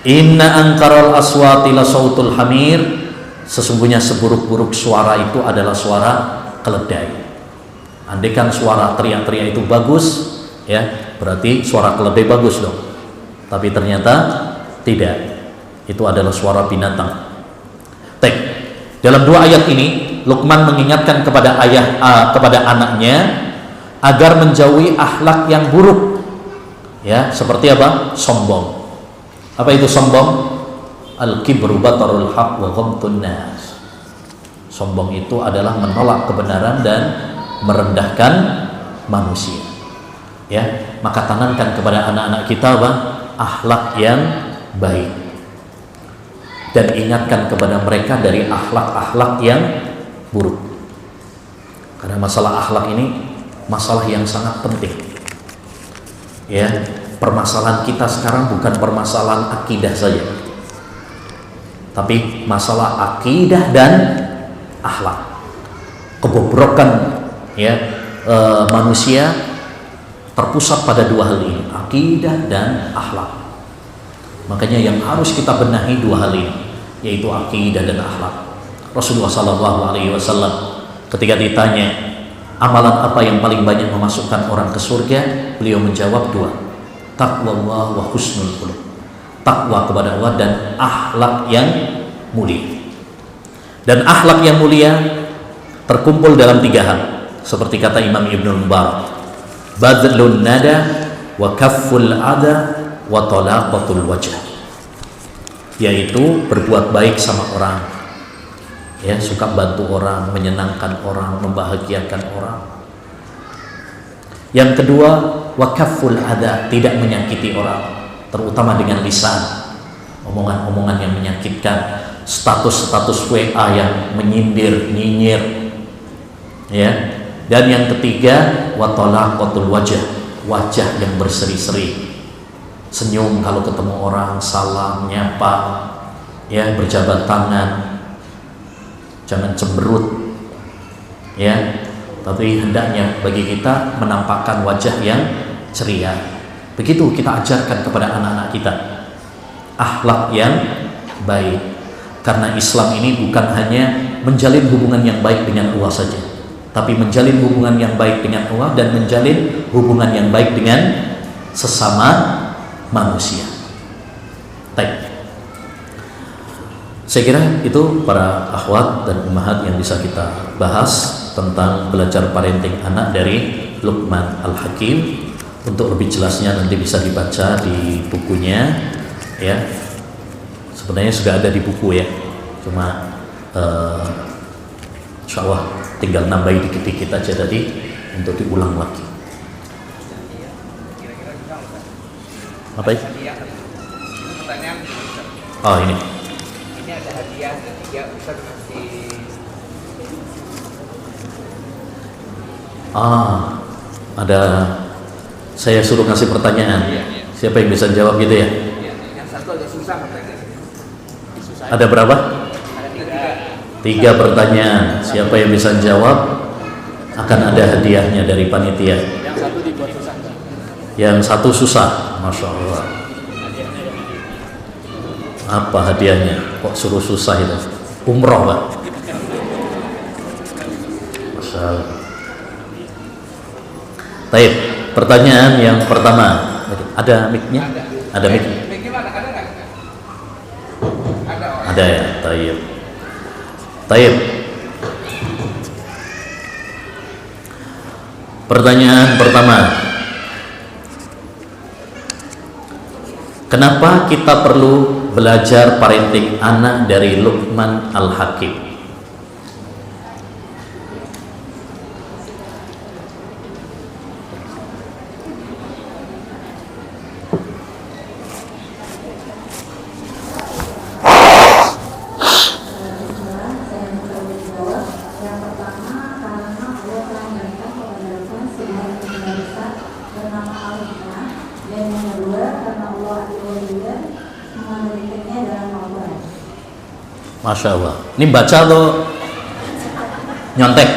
Inna ankaral aswati la sautul hamir. Sesungguhnya seburuk-buruk suara itu adalah suara keledai. Andaikan suara teriak-teriak itu bagus, ya, berarti suara keledai bagus dong. Tapi ternyata tidak. Itu adalah suara binatang. Dalam dua ayat ini Luqman mengingatkan kepada kepada anaknya agar menjauhi akhlak yang buruk. Ya, seperti apa? Sombong. Apa itu sombong? Al-kibru batarul haq wa ghamtun nas. Sombong itu adalah menolak kebenaran dan merendahkan manusia. Ya, maka tanamkan kepada anak-anak kita apa? Akhlak yang baik. Dan ingatkan kepada mereka dari akhlak-akhlak yang buruk. Karena masalah akhlak ini masalah yang sangat penting. Ya, permasalahan kita sekarang bukan permasalahan akidah saja, tapi masalah akidah dan akhlak. kebobrokan ya manusia terpusat pada dua hal ini, akidah dan akhlak. Makanya yang harus kita benahi dua hal ini, yaitu akidah dan akhlak. Rasulullah SAW ketika ditanya amalan apa yang paling banyak memasukkan orang ke surga, beliau menjawab dua, taqwallah wa husnul khuluq, takwa kepada Allah dan akhlak yang mulia. Dan akhlak yang mulia terkumpul dalam tiga hal, seperti kata Imam Ibnul Mubarak, badlun nada wa kafful ada wa talaqatul wajh, yaitu berbuat baik sama orang, ya, suka bantu orang, menyenangkan orang, membahagiakan orang. Yang kedua, wa kafful ada, tidak menyakiti orang, terutama dengan lisan, omongan-omongan yang menyakitkan, status-status WA yang menyindir, nyinyir, ya. Dan yang ketiga, wa talaqatul wajh, wajah yang berseri-seri, senyum kalau ketemu orang, salam, nyapa, ya, berjabat tangan, jangan cemberut, ya. Tapi hendaknya bagi kita menampakkan wajah yang ceria. Begitu kita ajarkan kepada anak-anak kita akhlak yang baik, karena Islam ini bukan hanya menjalin hubungan yang baik dengan Allah saja, tapi menjalin hubungan yang baik dengan Allah dan menjalin hubungan yang baik dengan sesama manusia. Baik. Saya kira itu para akhwat dan ummahat yang bisa kita bahas tentang belajar parenting anak dari Luqman Al-Hakim. Untuk lebih jelasnya nanti bisa dibaca di bukunya, ya. Sebenarnya sudah ada di buku, ya. Cuma insya Allah tinggal nambahin dikit-dikit aja tadi untuk diulang lagi. Apa itu? Oh, ini. Ini ada hadiah ketiga Ustaz di. Ada, saya suruh ngasih pertanyaan. Siapa yang bisa jawab gitu ya? Yang satu agak susah katanya. Ada berapa? Ada 3. 3 pertanyaan. Siapa yang bisa jawab akan ada hadiahnya dari panitia. Yang satu dibuat susah. Yang satu susah, masya Allah. Apa hadiahnya? Kok suruh susah itu? Umroh, Pak. Masya Allah. Baik, pertanyaan yang pertama. Ada mic-nya? Ada mic? Mic-nya ada nggak? Ada. Ada ya, tayyib. Tayyib. Pertanyaan pertama. Kenapa kita perlu belajar parenting anak dari Luqman Al-Hakim? Masya Allah. Ini baca atau nyontek?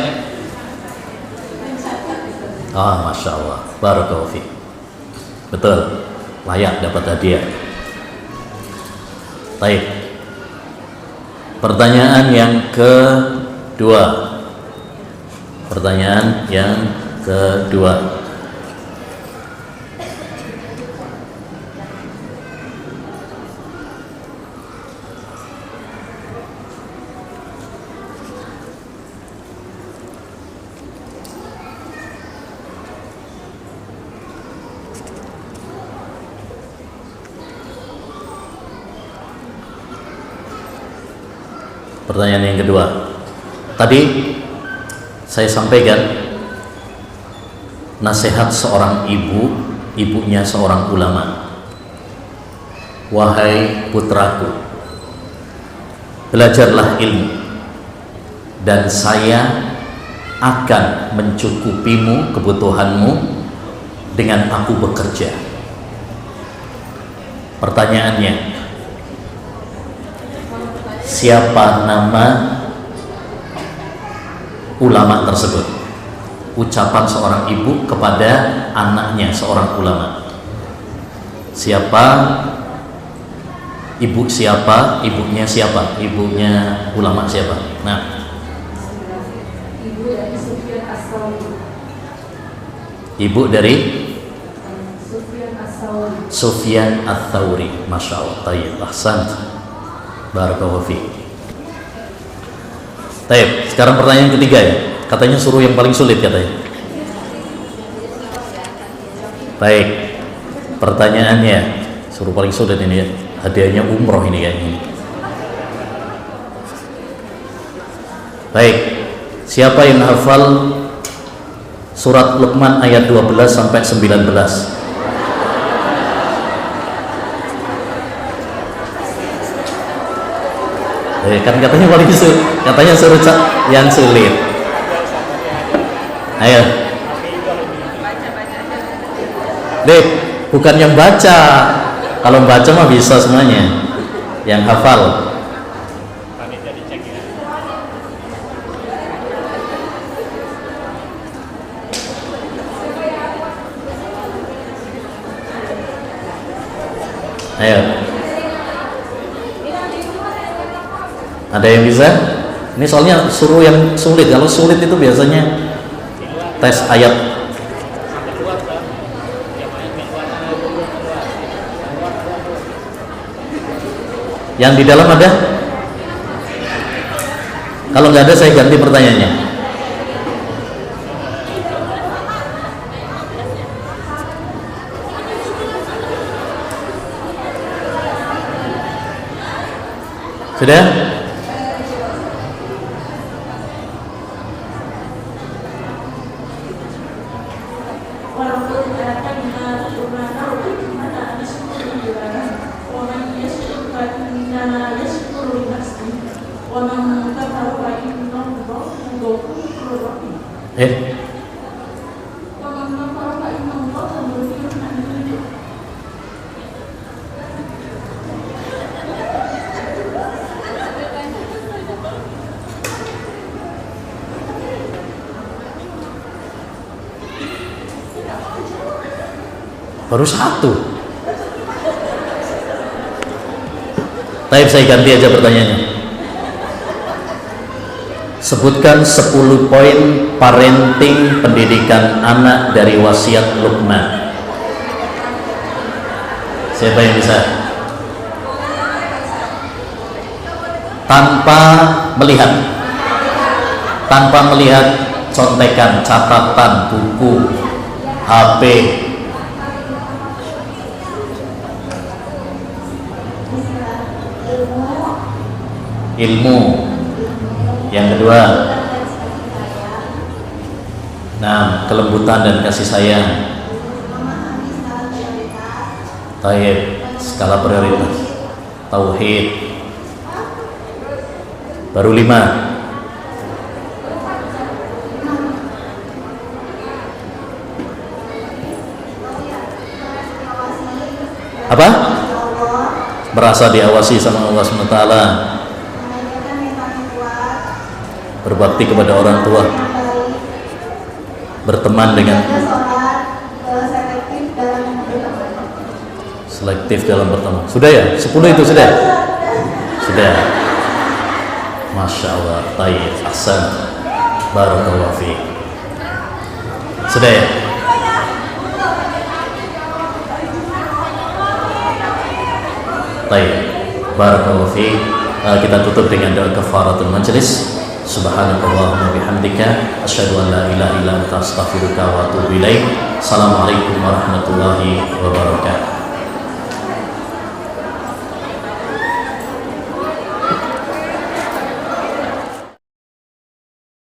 Masya Allah. Barakallahu fiik. Betul. Layak dapat hadiah. Baik. Pertanyaan yang kedua. Pertanyaan yang kedua. Pertanyaan yang kedua. Tadi saya sampaikan nasihat seorang ibu, ibunya seorang ulama. Wahai putraku, belajarlah ilmu dan saya akan mencukupimu kebutuhanmu dengan aku bekerja. Pertanyaannya, siapa nama ulama tersebut. Ucapan seorang ibu kepada anaknya seorang ulama. Siapa ibu siapa, ibunya siapa, ibunya ulama siapa? Nah, Ibu dari Sufyan As-Sauri. ibu dari Sufyan As-Sauri. Sufyan Ats-Tsauri. Masya Allah. Tayyib, ahsan. Barakallahu fiik. Tayyib, sekarang pertanyaan ketiga ya. Katanya suruh yang paling sulit katanya. Baik. Pertanyaannya suruh paling sulit ini ya. Hadiahnya umroh ini kayaknya ini. Baik. Siapa yang hafal surat Luqman ayat 12 sampai 19? Kan katanya paling sulit, katanya suruh yang sulit. Ayo, Dek, bukan yang baca. Kalau baca mah bisa semuanya. Yang hafal. Ayo. Ada yang bisa? Ini soalnya suruh yang sulit. Kalau sulit itu biasanya tes ayat. Yang di dalam ada? Kalau nggak ada saya ganti pertanyaannya. Sudah? Baru satu. Tapi saya ganti aja pertanyaannya. Sebutkan 10 poin parenting pendidikan anak dari wasiat Luqman. Siapa yang bisa? Tanpa melihat contekan, catatan, buku, HP. Ilmu. Yang kedua, nah, kelembutan dan kasih sayang. Taib, skala prioritas. Tauhid. Baru 5. Apa? Merasa diawasi sama Allah SWT. Berbakti kepada orang tua, berteman dengan selektif dalam berteman. Sudah ya? 10 itu sudah? Sudah. Masya Allah. Tayyib, ahsan, barakallahu fiik. Sudah ya? Tayyib, barakallahu fiik. Kita tutup dengan doa kafaratul majlis. Subhanakallahumma bihamdika asyhadu an la ilaha illa anta astaghfiruka wa atubu ilaik. Assalamualaikum warahmatullahi wabarakatuh.